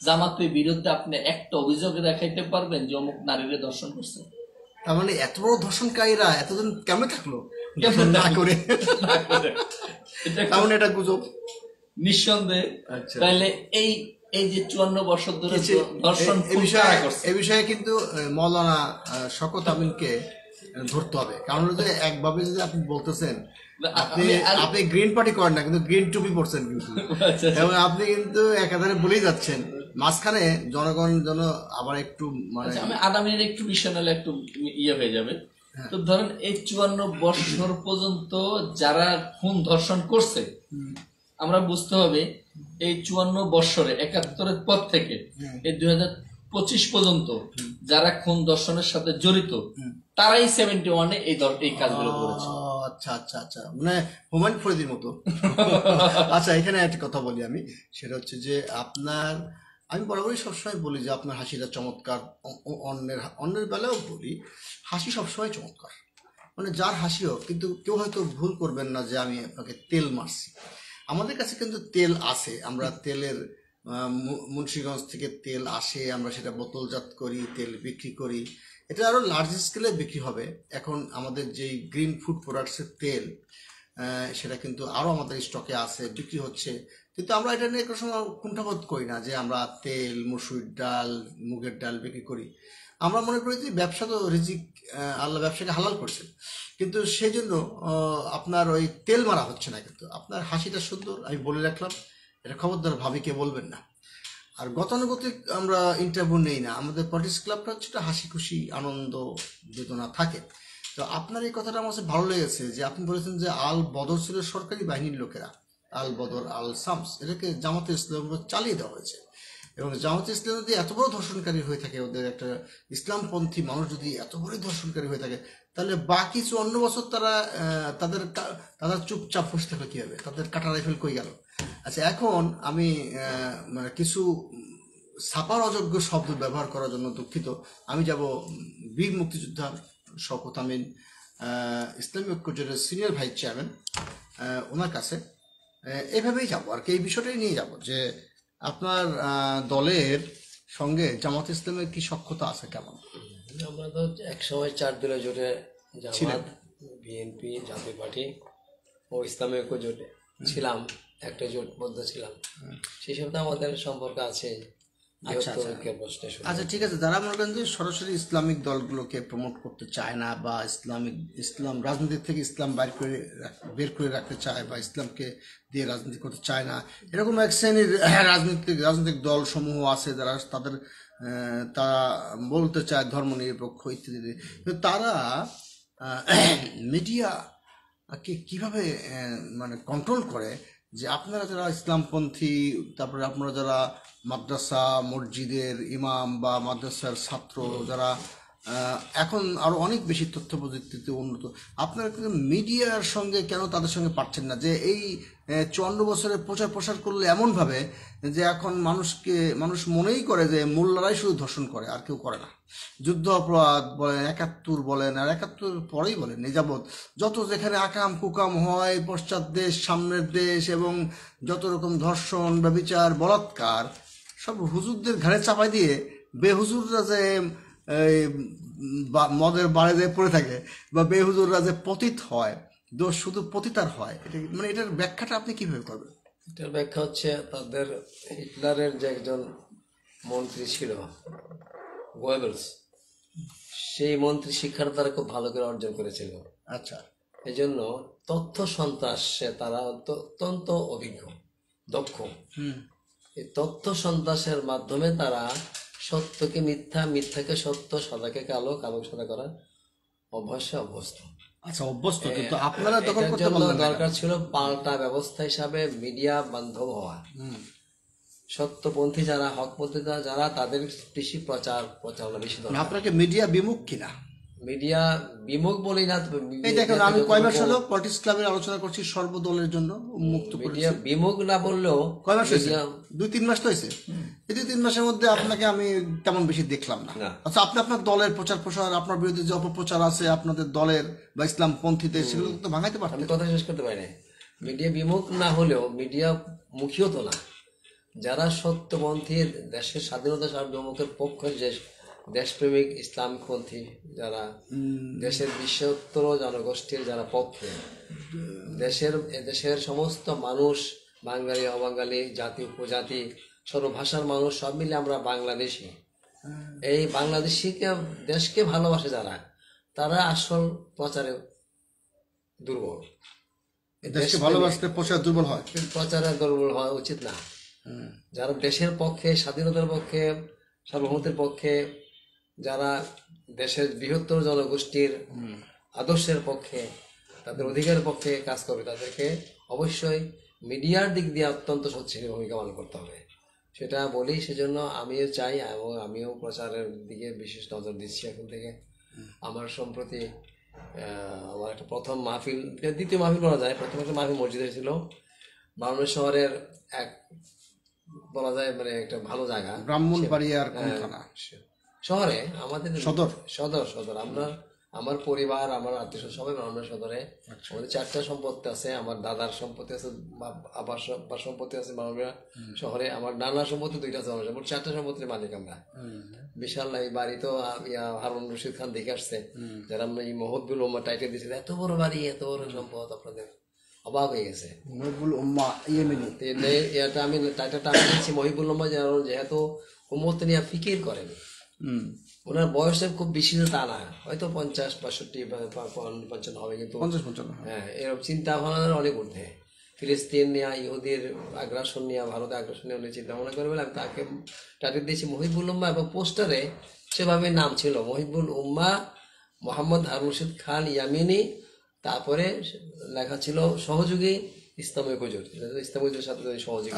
জামাতের বিরুদ্ধে আপনি একটা অভিযোগ দেখাইতে পারবেন যে অমুক নারীরে দর্শন করছে?
তার মানে এত বড় ধর্ষণকারীরা এতদিন কেমন থাকলো
কেমনে
না করে?
এটা
তেমন এটা গুজব।
নিঃসন্দেহে।
আচ্ছা।
তাহলে এই এই যে 54 বছর ধরে ধর্ষণ
এই
কারা করছে?
বিষয়ে কিন্তু মৌলানা শওকত আমিনকে ধরতে হবে। কারণ হলো যে একভাবে যদি আপনি বলতেছেন, আপনি গ্রিন পার্টি করেন না, কিন্তু গ্রিন টুপি পড়ছেন কিন্তু,
আচ্ছা,
এবং আপনি কিন্তু একাধারে বলেই যাচ্ছেন, মাঝখানে জনগণ যেন আবার একটু মানে
আচ্ছা, আমি আধা মিনিট একটু বিষয় নাহলে একটু ইয়ে হয়ে যাবে। তো ধরেন এই 54 বছর পর্যন্ত যারা খুন ধর্ষণ করছে, আমরা বুঝতে হবে এই 54 বছরে 71-এর পর থেকে এই 2025 পর্যন্ত যারা খুন ধর্ষণের সাথে জড়িত, তারাই 71-এ এই কাজগুলো করেছে।
আচ্ছা আচ্ছা আচ্ছা, মানে হুমায়ুন ফরিদির মতো। আচ্ছা, এখানে একটা কথা বলি আমি, সেটা হচ্ছে যে আমি বরাবরই সবসময় বলি যে আপনার হাসিটা চমৎকার। অন্যের বেলাও বলি, হাসি সবসময় চমৎকার, মানে যার হাসি হোক, কিন্তু কেউ হয়তো ভুল করবেন না যে আমি আপনাকে তেল মারছি। আমাদের কাছে কিন্তু তেল আছে, আমরা তেলের মুন্সিগঞ্জ থেকে তেল আসে, আমরা সেটা বোতলজাত করি, তেল বিক্রি করি, এটা আরও লার্জ স্কেলে বিক্রি হবে। এখন আমাদের যেই গ্রিন ফুড প্রোডাক্টসের তেল, সেটা কিন্তু আরও আমাদের স্টকে আছে, বিক্রি হচ্ছে। কিন্তু আমরা এটা নিয়ে কোনো সময় কুণ্ঠাবোধ করি না যে আমরা তেল, মসুর ডাল, মুগের ডাল বিক্রি করি। আমরা মনে করি যে ব্যবসা তো রিজিক, আল্লাহ ব্যবসাকে হালাল করছেন, কিন্তু সেই জন্য আপনার ওই তেল মারা হচ্ছে না। কিন্তু আপনার হাসিটা সুন্দর, আমি বলে রাখলাম, এটা খবরদার ভাবিকে বলবেন না। আর গতানুগতিক আমরা ইন্টারভিউ নেই না, আমাদের পলিটিক্স ক্লাবটা হচ্ছে একটা হাসি খুশি আনন্দ বেদনা থাকে। তো আপনার এই কথাটা আমার কাছে ভালো লেগেছে যে আপনি বলেছেন যে আল বদর ছিল সরকারি বাহিনীর লোকেরা, আল বদর আল শামস, এটাকে জামাতে ইসলাম চালিয়ে দেওয়া হয়েছে। এবং জামাতে ইসলাম যদি এত বড় ধর্ষণকারী হয়ে থাকে, ওদের একটা ইসলামপন্থী মানুষ যদি এত বড় ধর্ষণকারী হয়ে থাকে, তাহলে বাকি 54 বছর তাদের চুপচাপ বসে থাকলে কি হবে? তাদের কাটা রাইফেল কই গেল? আচ্ছা, এখন আমি মানে কিছু ছাপার অযোগ্য শব্দ ব্যবহার করার জন্য দুঃখিত। আমি যাব বীর মুক্তিযোদ্ধা শওকত আমিন ইসলামী ঐক্য জোটের সিনিয়র ভাইস চেয়ারম্যান, ওনার কাছে এইভাবেই যাবো আর কি, এই বিষয়টাই নিয়ে যাব যে আপনার দলের সঙ্গে জামাত ইসলামের কি সখ্যতা আছে কেমন?
আমরা তো একসময় 4 দলীয় জোটে জামাত, বিএনপি, জাতীয় পার্টি ও ইসলামী ঐক্য জোটে ছিলাম, একটা জোটবদ্ধ ছিলাম। সেই সাথে আমাদের সম্পর্ক আছে।
আচ্ছা ঠিক আছে, যারা মনে করেন যে সরাসরি ইসলামিক দলগুলোকে প্রমোট করতে চায় না বা ইসলাম রাজনীতি থেকে ইসলাম বের করে রাখতে চায় বা ইসলামকে দিয়ে রাজনীতি করতে চায় না, এরকম এক শ্রেণীর রাজনৈতিক দল সমূহ আছে যারা তারা বলতে চায় ধর্ম নিরপেক্ষ ইত্যাদি, কিন্তু তারা মিডিয়াকে কিভাবে মানে কন্ট্রোল করে যে আপনারা যারা ইসলামপন্থী, তারপরে আপনারা যারা মাদ্রাসা মসজিদের ইমাম বা মাদ্রাসার ছাত্র যারা এখন আরো অনেক বেশি তথ্য প্রযুক্তিতে উন্নত, আপনারা কিন্তু মিডিয়ার সঙ্গে কেন তাদের সঙ্গে পারছেন না? যে এই 54 বছরের প্রচার করলে এমনভাবে যে এখন মানুষ মনেই করে যে মোল্লারাই শুধু ধর্ষণ করে আর কেউ করে না। যুদ্ধ অপরাধ বলেন, 71 বলেন, আর 71 পরেই বলেন নিজাবত, যত যেখানে আকাম কুকাম হয়, পশ্চাৎ দেশ সামনের দেশ, এবং যত রকম ধর্ষণ ব্যভিচার বলাৎকার সব হুজুরদের ঘাড়ে চাপাই দিয়ে বেহুজুররা যে মদের বাড়ে যে পড়ে থাকে বা বেহুজুররা যে পতিত হয়, দোষ শুধু পতিতার হয়, এটা মানে এটার ব্যাখ্যাটা আপনি কিভাবে করবেন?
এটার ব্যাখ্যা হচ্ছে তাদের হিটলারের যে একজন মন্ত্রী ছিল গোয়েবলস, সেই মন্ত্রী শিক্ষার দ্বারা খুব ভালো করে অর্জন করেছিল।
আচ্ছা,
এই জন্য তথ্য সন্ত্রাসে তারা অত্যন্ত অভিজ্ঞ, দক্ষ। এই তথ্য সন্ত্রাসের মাধ্যমে তারা সত্যকে মিথ্যা, মিথ্যাকে সত্য, সাদাকে কালো, কালো সাদা করা অভ্যস্ত।
আচ্ছা, অভ্যস্ত, কিন্তু আপনারা তখন
এটার
করতে
জন্য
পারলেন না।
দরকার ছিল পাল্টা ব্যবস্থা হিসাবে মিডিয়া বান্ধব হওয়া। সত্যপন্থী যারা, হকপন্থী যারা, তাদের বেশি প্রচারণা বেশি দরকার।
আপনাকে মিডিয়া বিমুখ কিনা?
মিডিয়া বিমুখ বলি না।
এই দেখেন, আমি কয় মাস হলো পলিটিক্স ক্লাবের আলোচনা করছি সর্বদলের জন্য উন্মুক্ত করে।
মিডিয়া বিমুখ না বললেও
কয় মাস হয়েছে? 2-3 মাস তো হয়েছে। এই 2-3 মাসের মধ্যে আপনাকে আমি তেমন বেশি দেখলাম না। আচ্ছা, আপনি আপনার দলের প্রচার, আপনার বিরুদ্ধে যে অপপ্রচার আছে আপনাদের দলের বা ইসলাম পন্থীদের, সেগুলো তো ভাঙাইতে পারতেন।
আমি কথা শেষ করতে পারি না। মিডিয়া বিমুখ না হলেও মিডিয়া মুখীও তো না। যারা সত্যপন্থী, দেশের স্বাধীনতা সার্বভৌমত্বের পক্ষে, যে দেশপ্রেমিক ইসলামপন্থী যারা, দেশের বৃহত্তর জনগোষ্ঠীর যারা পক্ষে, দেশের সমস্ত মানুষ, বাঙালি অবাঙালি, জাতি উপজাতি, সর্বভাষার মানুষ সব মিলে আমরা বাংলাদেশি। এই বাংলাদেশিকে, দেশকে ভালোবাসে যারা, তারা আসল প্রচারে দুর্বল।
দেশকে ভালোবাসতে প্রচার দুর্বল হয়,
প্রচারে দুর্বল হওয়া উচিত না। যারা দেশের পক্ষে, স্বাধীনতার পক্ষে, সার্বভৌমত্বের পক্ষে, যারা দেশের বৃহত্তর জনগোষ্ঠীর আদর্শের পক্ষে, তাদের অধিকারের পক্ষে কাজ করবে, তাদেরকে অবশ্যই মিডিয়ার দিক দিয়ে অত্যন্ত সচ্ছল ভূমিকা পালন করতে হবে। সেটা বলি, সেজন্য আমিও চাই এবং আমিও প্রচারের দিকে বিশেষ নজর দিচ্ছি এখন থেকে। আমার সম্প্রতি আমার একটা প্রথম মাহফিল, দ্বিতীয় মাহফিল বলা যায়, প্রথম একটা মাহফিল মসজিদ হয়েছিল বাংলাদেশ শহরের এক, বলা যায় মানে একটা ভালো জায়গা,
ব্রাহ্মণবাড়িয়ার কোন থানা
শহরে, আমাদের সদর। আমার পরিবার, আমার আত্মীয় সবাই ব্রাহ্মণ সদরে। আমাদের 4টা সম্পত্তি আছে। আমার দাদার সম্পত্তি আছে, আবার সম্পত্তি আছে ব্রাহ্মণবাড়িয়া শহরে। আমার নানার সম্পত্তি 2টা আছে। 4টা সম্পত্তির মালিক আমরা। বিশাল এই বাড়ি তো হারুন রশিদ খান দেখে আসছে, যারা এই মহিবুল উম্মাহ টাইটেল দিয়েছে, এত বড় বাড়ি, এত বড় সম্পদ, আপনাদের অবাক হয়ে গেছে।
মহিবুল উম্মাহ ইয়েমেনি,
এটা আমি টাইটেলটা দিচ্ছি মহিবুল উম্মাহ, যেহেতু উম্মত নিয়ে ফিকির করেন। ওনার বয়সে খুব বেশি তা না, হয়তো 50, 65, 55 হবে, কিন্তু
50-55,
হ্যাঁ, এরকম চিন্তা ভাবনার অনেক ঊর্ধ্বে। ফিলিস্তিন নিয়ে, ইহুদির আগ্রাসন নিয়ে, ভারতে আগ্রাসন নিয়ে উনি চিন্তা ভাবনা করে বলে আমি তাকে টাইটেল দিয়েছি মহিবুল উম্মাহ, এবং পোস্টারে সেভাবে নাম ছিল মহিবুল উম্মাহ মোহাম্মদ হারুন রশিদ খান ইয়ামিনী, তারপরে লেখা ছিল সহযোগী ইসলামী ঐক্য জোট। ইসলামী ঐক্যের সাথে সহযোগী।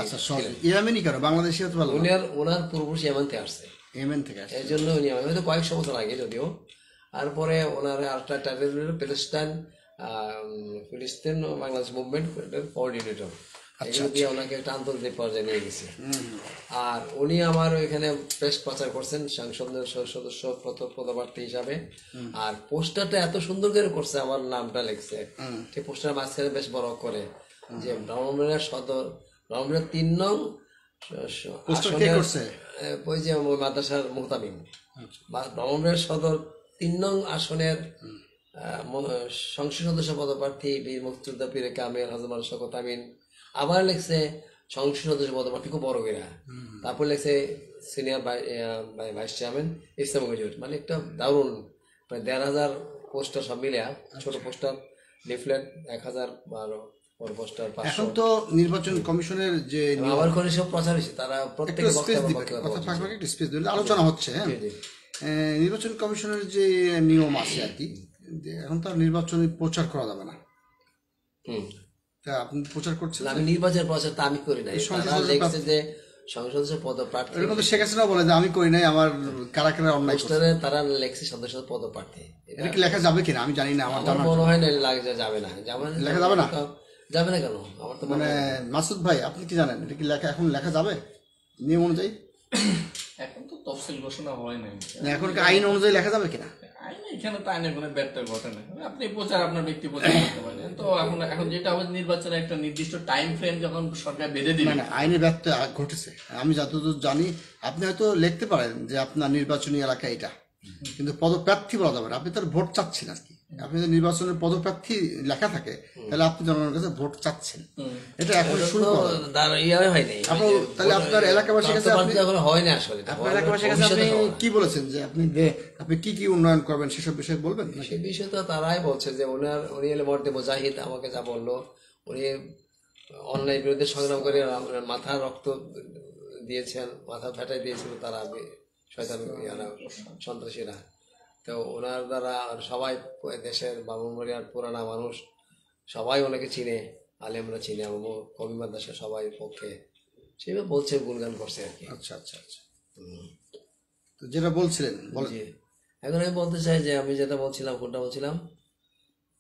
ইয়ামিনী কেন? বাংলাদেশি হতে পারলো?
ওনার পূর্বপুরুষ ইয়ামান থেকে আসছে, এই জন্য উনি হয়তো কয়েকশো বছর আগে যদিও। তারপরে ওনার আরেকটা টাইটেল ফিলিস্তিন বাংলাদেশ মুভমেন্ট কোঅর্ডিনেটর। এগুলো দিয়ে ওনাকে একটা আন্তর্জাতিক পর্যায়ে নিয়ে গেছে। আর উনি আমার এখানে বেশ প্রচার করছেন সংসদ সদস্য পদপ্রার্থী হিসাবে। আর পোস্টারটা এত সুন্দর করে করছে, আমার নামটা লিখছে ঠিক পোস্টার মাঝখানে বেশ বড় করে, যে ব্রাহ্মণবাড়িয়া সদর, ব্রাহ্মণবাড়িয়া 3 নং ওই যে মাদ্রাসার মুহতামিম, ব্রাহ্মণবাড়িয়া সদর 3 নং আসনের সংসদ সদস্য পদপ্রার্থী বীর মুক্তিযোদ্ধা পীরে কামেল হযরত শওকত আমিন। আবার লেখছে সংসদ সদস্য পদপ্রার্থী খুব বড় করে, তারপর লেখছে সিনিয়র ভাইস চেয়ারম্যান ইসলাম গজুর। মানে একটা দারুণ, প্রায় 1,500 পোস্টার সব মিলিয়া, ছোট পোস্টার, লিফলেট 1000 বড় পোস্টার 500।
এখন তো নির্বাচন কমিশনের যে
আমার করে সব প্রচার হয়েছে, তারা প্রত্যেকে
আলোচনা হচ্ছে। নির্বাচন কমিশনের যে নিয়ম আছে আর কি, এখন তো আর নির্বাচনী প্রচার করা যাবে না। আপনি প্রচার করছেন?
আমি নির্বাচন প্রচারটা আমি করি নাই, তারা লিখছে যে সংসদ পদপ্রার্থী।
এরকম তো শেখ হাসিনা বলে যে আমি করি নাই, আমার কারা কারা অন্যায়
পোস্টারে তারা লিখছে সংসদ পদপ্রার্থী।
এটা কি লেখা যাবে কিনা আমি জানি না, আমার
মনে হয় না যাবে না।
লেখা যাবে না?
যাবে না কেন? আমার তো
মানে মাসুদ ভাই আপনি কি জানেন এটা কি এখন লেখা যাবে নিয়ম অনুযায়ী?
এখন তো তফসিল ঘোষণা হয় নাই,
এখন কি আইন অনুযায়ী লেখা যাবে কিনা?
এখানে তো আইনের কোনো ব্যর্থ ঘটে না। আপনি প্রচার আপনার ব্যক্তি প্রচার করতে পারেন। তো এখন যেটা হবে, নির্বাচনের একটা নির্দিষ্ট টাইম ফ্রেম যখন সরকার বেঁধে দিবে।
না, আইনের ব্যর্থ ঘটেছে আমি যতদূর জানি। আপনি হয়তো লিখতে পারেন যে আপনার নির্বাচনী এলাকা এটা, কিন্তু পদপ্রার্থী বলা যাবে না। আপনি তার ভোট চাচ্ছেন আর কি। আপনি যদি নির্বাচনের পদপ্রার্থী লেখা থাকে তাহলে আপনি জনগণের কাছে ভোট চাচ্ছেন। এটা এখন শুরু তাহলে আপনার এলাকাবাসীর কাছে
হয় না। আসলে
আপনার এলাকাবাসীর কাছে আপনি কি বলেছেন যে আপনি কি কি উন্নয়ন করবেন সেসব বিষয়ে বলবেন?
সেই বিষয়ে তো তারাই বলছে যে উনি এলে মর্দে মুজাহিদ আমাকে যা বললো, উনি অন্যায়ের বিরুদ্ধে সংগ্রাম করে মাথা রক্ত দিয়েছেন, মাথা ফেটাই দিয়েছিল তারা শয়তান সন্ত্রাসীরা। তো ওনার দ্বারা সবাই দেশের ব্রাহ্মণবাড়িয়ার পুরানা মানুষ সবাই ওনাকে চিনে, আলেমরা চিনে, কবি মাদ্রাসা সবাই পক্ষে সেভাবে বলছে, গুণগান করছে আর কি।
আচ্ছা, তো যেটা বলছিলেন
এখন আমি বলতে চাই যে আমি যেটা বলছিলাম, কোনটা বলছিলাম,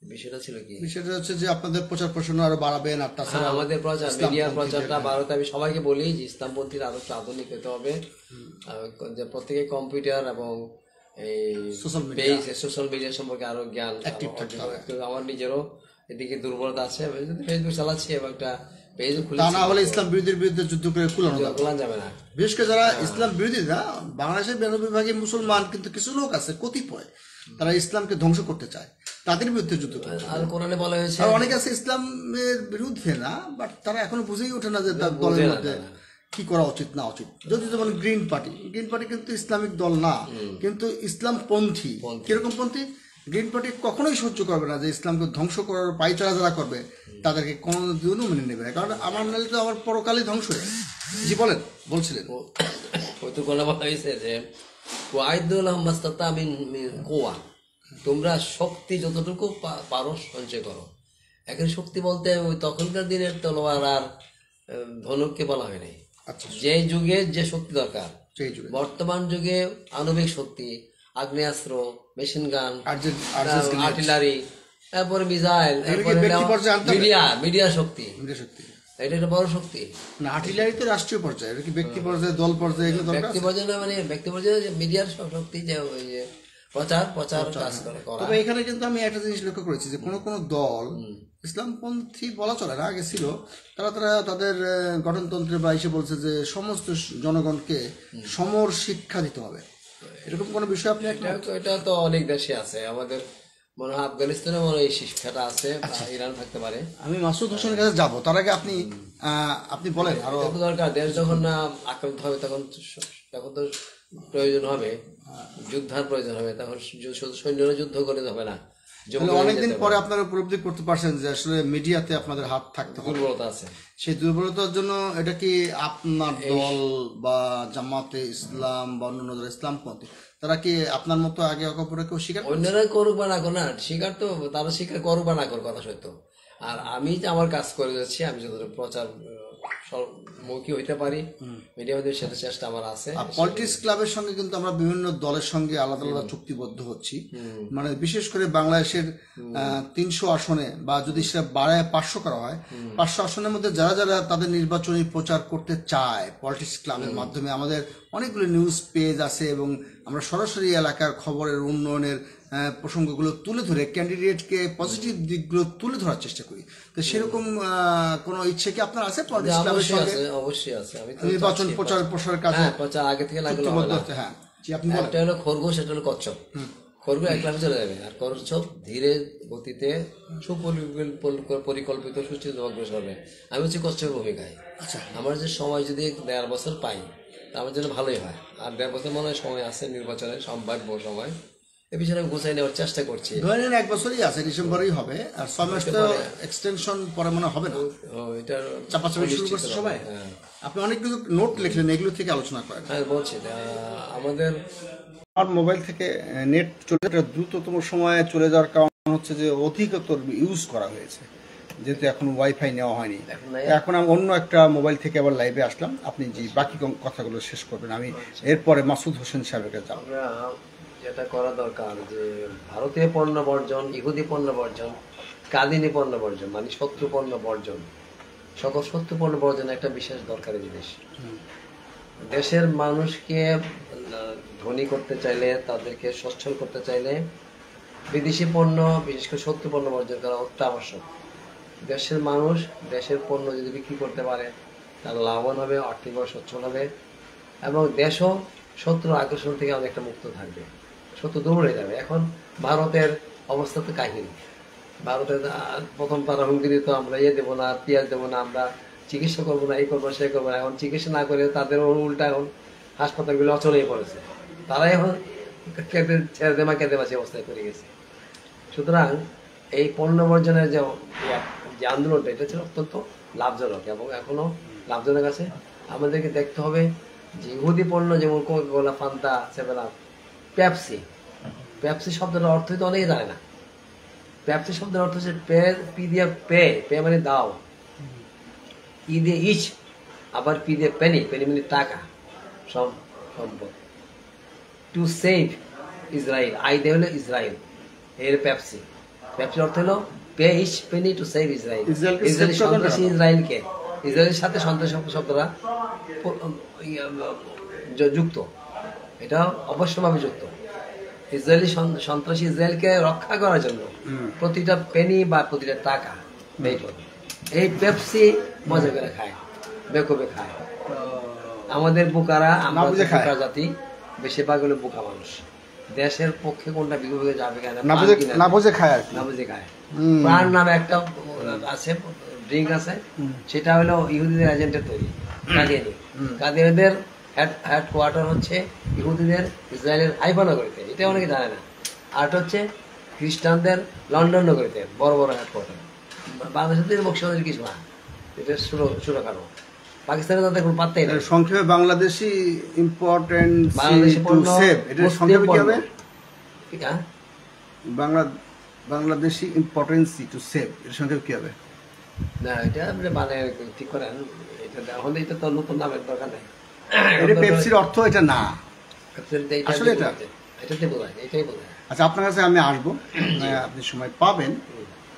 বিষয়টা ছিল কি?
বিষয়টা হচ্ছে যে আপনাদের প্রচার প্রসারণা আরো বাড়াবেন। আর তাছাড়া
আমাদের প্রচার, মিডিয়ার প্রচারটা বাড়াতে আমি সবাইকে বলি যে ইসলামপন্থীর আরো একটু আধুনিক হতে হবে, যে প্রত্যেকে কম্পিউটার এবং এই সোশ্যাল মিডিয়া সম্পর্কে আরো জ্ঞান। আমার নিজেরও এদিকে দুর্বলতা আছে, ফেসবুক চালাচ্ছি এবং একটা পেজ খুলে,
তা না হলে ইসলাম বিরোধীর বিরুদ্ধে যুদ্ধ করে কুলানো
যাবে না।
বিশেষ করে যারা ইসলাম বিরোধী না, বাংলাদেশের 92% মুসলমান, কিন্তু কিছু লোক আছে কতিপয় তারা ইসলামকে ধ্বংস করতে চায়, তাদের বিরুদ্ধে যুদ্ধ করে।
আর কোরআনে বলা হয়েছে,
আর অনেকে আছে ইসলামের বিরুদ্ধে না, বাট তারা এখনো বুঝেই ওঠে না যে তার দলের মধ্যে কি করা উচিত না উচিত। যদি যেমন গ্রিন পার্টি কিন্তু ইসলামিক দল না, কিন্তু ইসলাম পন্থী। কিরকম পন্থী? গ্রিন পার্টি কখনোই সহ্য করবে না যে ইসলামকে ধ্বংস করার পায়চারা যারা করবে তাদেরকে কোনোদিনও মেনে নেবে না, কারণ আমার নাহলে তো আমার পরকালই ধ্বংস হয়ে। জি বলছিলেন
হয়তো বলা হয়েছে যে তোমরা শক্তি যতটুকু পারো সঞ্চয় করো। এখন শক্তি বলতে ওই তখনকার দিনের তলোয়ার আর ধনুককে বলা হয় নাই। যে যুগে যে শক্তি দরকার, বর্তমান যুগে আণবিক শক্তি, আগ্নেয়াস্ত্র, মেশিন গান, আর্টিলারি, তারপরে মিসাইল, মিডিয়া শক্তি, এটা একটা বড় শক্তি
না। আর্টিলারি তো রাষ্ট্রীয় পর্যায়ে, এটা কি ব্যক্তি পর্যায়ে, দল পর্যায়ে? এগুলো
ব্যক্তি পর্যায়ে মানে ব্যক্তি পর্যায়ে মিডিয়ার শক্তি, যে ওই যে প্রচার কাজ করে।
তবে এখানে কিন্তু আমি একটা জিনিস লক্ষ্য করেছি যে কোন দল ইসলামপন্থী বলা চলে না, আগে ছিল, তারা তাদের গঠনতন্ত্রে বা এসে বলছে যে সমস্ত জনগণকে সমর শিক্ষা দিতে হবে। এরকম কোন বিষয় আপনি?
এটা তো অনেক দেশে আছে, আমাদের মনে হয় আফগানিস্তানে মনে হয় এই শিক্ষাটা আছে, ইরান থাকতে পারে।
আমি মাসুদ হোসেনের কাছে যাবো, তার আগে আপনি বলেন। আরো
দরকার, দেশ যখন না আক্রান্ত হবে তখন তো প্রয়োজন হবে, যুদ্ধার প্রয়োজন হবে, তখন শুধু সৈন্যরা যুদ্ধ করে হবে না।
অনেকদিন পরে আপনারা উপলব্ধি করতে পারছেন যে আসলে মিডিয়াতে আপনাদের হাত থাকতে
দুর্বলতা আছে।
সেই দুর্বলতার জন্য এটা কি আপনার দল বা জামাতে ইসলাম বা অন্যান্য যারা ইসলামপন্থী তারা কি আপনার মতো আগে অপরে কেউ স্বীকার?
অন্যরা করুক বা না করুক, না স্বীকার তো তারা স্বীকার করুক বা না করুক, কথা সত্য। আর আমি যে আমার কাজ করে যাচ্ছি, আমি যতটুকু প্রচার মুখী হইতে পারি, মিডিয়া হইতে সেটা চেষ্টা আমার আছে।
আর পলিটিক্স ক্লাবের সঙ্গে কিন্তু আমরা বিভিন্ন দলের সঙ্গে আলাদা আলাদা চুক্তিবদ্ধ হচ্ছি, মানে বিশেষ করে বাংলাদেশের 300 আসনে বা যদি সেটা বাড়ায় 500 করা হয়, 500 আসনের মধ্যে যারা যারা তাদের নির্বাচনী প্রচার করতে চায় পলিটিক্স ক্লাবের মাধ্যমে আমাদের অনেকগুলো নিউজ পেজ আছে এবং আমরা সরাসরি এলাকার খবরের উন্নয়নের প্রসঙ্গগুলো তুলে ধরে ক্যান্ডিডেটকে পজিটিভ দিকগুলো তুলে ধরার চেষ্টা করি। তো সেরকম কোনো ইচ্ছে কি আপনার আছে পলিটিক্স ক্লাবের সঙ্গে?
অবশ্যই আছে। আমি তো
নির্বাচন প্রচার প্রসারের কাজে
প্রচার আগে থেকে লাগলো।
হ্যাঁ জি, আপনি বলেন।
একটা হলো খরগোশ, একটা হলো কচ্ছপ। খরগোশ এক লাফে চলে যাবে, আর কচ্ছপ ধীরে গতিতে সুপরিকল্পিত সুস্থিত অগ্রসর হবে। আমি হচ্ছে কচ্ছপের ভূমিকায়।
আচ্ছা,
আমার যে সময় যদি 1.5 বছর পাই তা আমার জন্য ভালোই হয়। আর 1.5 বছর মনে হয় সময় আছে নির্বাচনের সম্ভাব্য সময়, এই বিষয়ে আমি গুছাই নেওয়ার চেষ্টা করছি।
ধরে নিন 1 বছরই আছে, ডিসেম্বরেই হবে, আর 6 মাস তো এক্সটেনশন পরে মনে হবে না।
এটার
চাপাচাপি শুরু করছে সবাই। আপনি অনেক কিছু নোট লিখলেন, এগুলো থেকে আলোচনা করেন।
হ্যাঁ বলছি, আমাদের
আমার মোবাইল থেকে নেট চলে দ্রুততম সময়ে চলে যাওয়ার কারণ হচ্ছে যে অধিকতর ইউজ করা হয়েছে, যেহেতু এখন ওয়াইফাই নেওয়া হয়নি। এখন আমি অন্য একটা মোবাইল থেকে আবার লাইভে আসলাম। আপনি যে বাকি কথাগুলো শেষ করবেন, আমি এরপরে মাসুদ হোসেন সাহেবের কাছে যাব।
যেটা করা দরকার যে ভারতীয় পণ্য বর্জন, ইহুদি পণ্য বর্জন, কাদিনী পণ্য বর্জন, মানে শত্রু পণ্য বর্জন, সকল শত্রু পণ্য বর্জন একটা বিশেষ দরকারি জিনিস। দেশের মানুষকে ধনী করতে চাইলে, তাদেরকে সচ্ছল করতে চাইলে বিদেশি পণ্য, বিশেষ করে শত্রু পণ্য বর্জন করা অত্যাবশ্যক। দেশের মানুষ দেশের পণ্য যদি বিক্রি করতে পারে তার লাভবান হবে, আর্থিকভাবে সচ্ছল হবে এবং দেশও শত্রুর আকর্ষণ থেকে অনেকটা মুক্ত থাকবে, শত্রু দূর হয়ে যাবে। এখন ভারতের অবস্থা তো কাহিনী। ভারতের প্রথম তারা হুমকি দিত, আমরা দেবো না, পেঁয়াজ দেবো না, আমরা চিকিৎসা করবো না, এই করবো সে করবো না। এখন চিকিৎসা না করে তাদের উল্টা এখন হাসপাতালগুলো অচল হয়ে পড়েছে। তারাই এখন কেঁদে বাঁচি অবস্থায় করে গেছে। সুতরাং এই পণ্য বর্জনের যে আন্দোলনটা, এটা ছিল অত্যন্ত লাভজনক এবং এখনো লাভজনক আছে। আমাদেরকে দেখতে হবে যে ইহুদি পণ্য যেমন কোকা-কোলা, ফান্তা, 7-আপ, পেপসি। পেপসি শব্দের অর্থ তো অনেকে জানে না। পেপসি শব্দের অর্থ হচ্ছে পি দিয়ে পে মানে দাও, ই দিয়ে ইচ, আবার পি দিয়ে পেনি মানে টাকা, সম্পদ। টু সেভ ইসরায়েল, আই দিয়ে হলো ইসরায়েল, এর পেপসি। পেপসির অর্থ হলো pay each penny to save Israel. Israel সন্ত্রাসী ইসরায়েলকে, ইসরায়েলের সাথে সন্ত্রাসী শব্দরা যুক্ত, এটা অবশ্যভাবে যুক্ত। ইসরায়েলি সন্ত্রাসী ইসরায়েলকে রক্ষা করার জন্য প্রতিটা পেনি বা প্রতিটা টাকা ব্যয় করে। এই পেপসি মজা করে খায়, বেকবে খায়। আমাদের বোকারা, আমরা বোকা জাতি, বেশিরভাগ হলো বোকা মানুষ। দেশের পক্ষে কোনটা বিভাগে যাবে
না বুঝে খায়,
না বুঝে খায়। প্রাণ নামে একটা আছে, ড্রিঙ্ক আছে, সেটা হলো ইহুদিদের এজেন্টের তৈরি, কাদিয়ানি। কাদিয়ানিদের হেডকোয়ার্টার হচ্ছে ইহুদিদের ইসরায়েলের হাইফা নগরীতে, এটা অনেকে জানে না। আর হচ্ছে খ্রিস্টানদের লন্ডন নগরীতে বড় বড় হেডকোয়ার্টার। বাংলাদেশের বক্সিদের কিছু না, এটা সুরক্ষারও। পাকিস্তানে তাদের কোনো পাত্তাই নেই।
সংক্ষেপে বাংলাদেশি ইম্পর্টেন্সি টু সেভ, এটা সংক্ষেপে কি হবে? বাংলাদেশি ইম্পর্টেন্সি টু সেভ, এর সংক্ষেপে কি হবে?
না, এটা মানে ঠিক করেন, এটা এখন এটা তো নতুন নামের দরকার নেই।
এটা পেপসির অর্থ এটা না, আসলে এটা
এটাতে বোঝায়, এটাই বোঝায়।
আচ্ছা, আপনার কাছে আমি আসবো, আপনি সময় পাবেন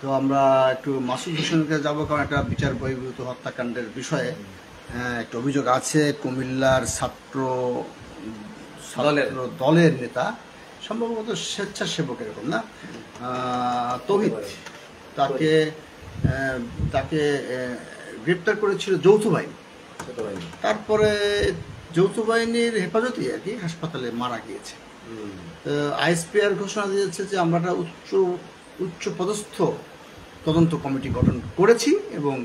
তো আমরা একটু মাসুদ হোসেনের কাছে যাবো, কারণ একটা বিচার বহির্ভূত হত্যাকাণ্ডের বিষয়ে একটা অভিযোগ আছে। কুমিল্লার ছাত্র দলের নেতা, সম্ভবত স্বেচ্ছাসেবক এরকম না, তৌহিদ, তাকে গ্রেপ্তার করেছিল যৌথ বাহিনী। তারপরে যৌথ বাহিনীর হেফাজতে আর কি হাসপাতালে মারা গিয়েছে। আইএসপিআর ঘোষণা দিয়েছে যে আমরা একটা উচ্চ পদস্থ তদন্ত কমিটি গঠন করেছি এবং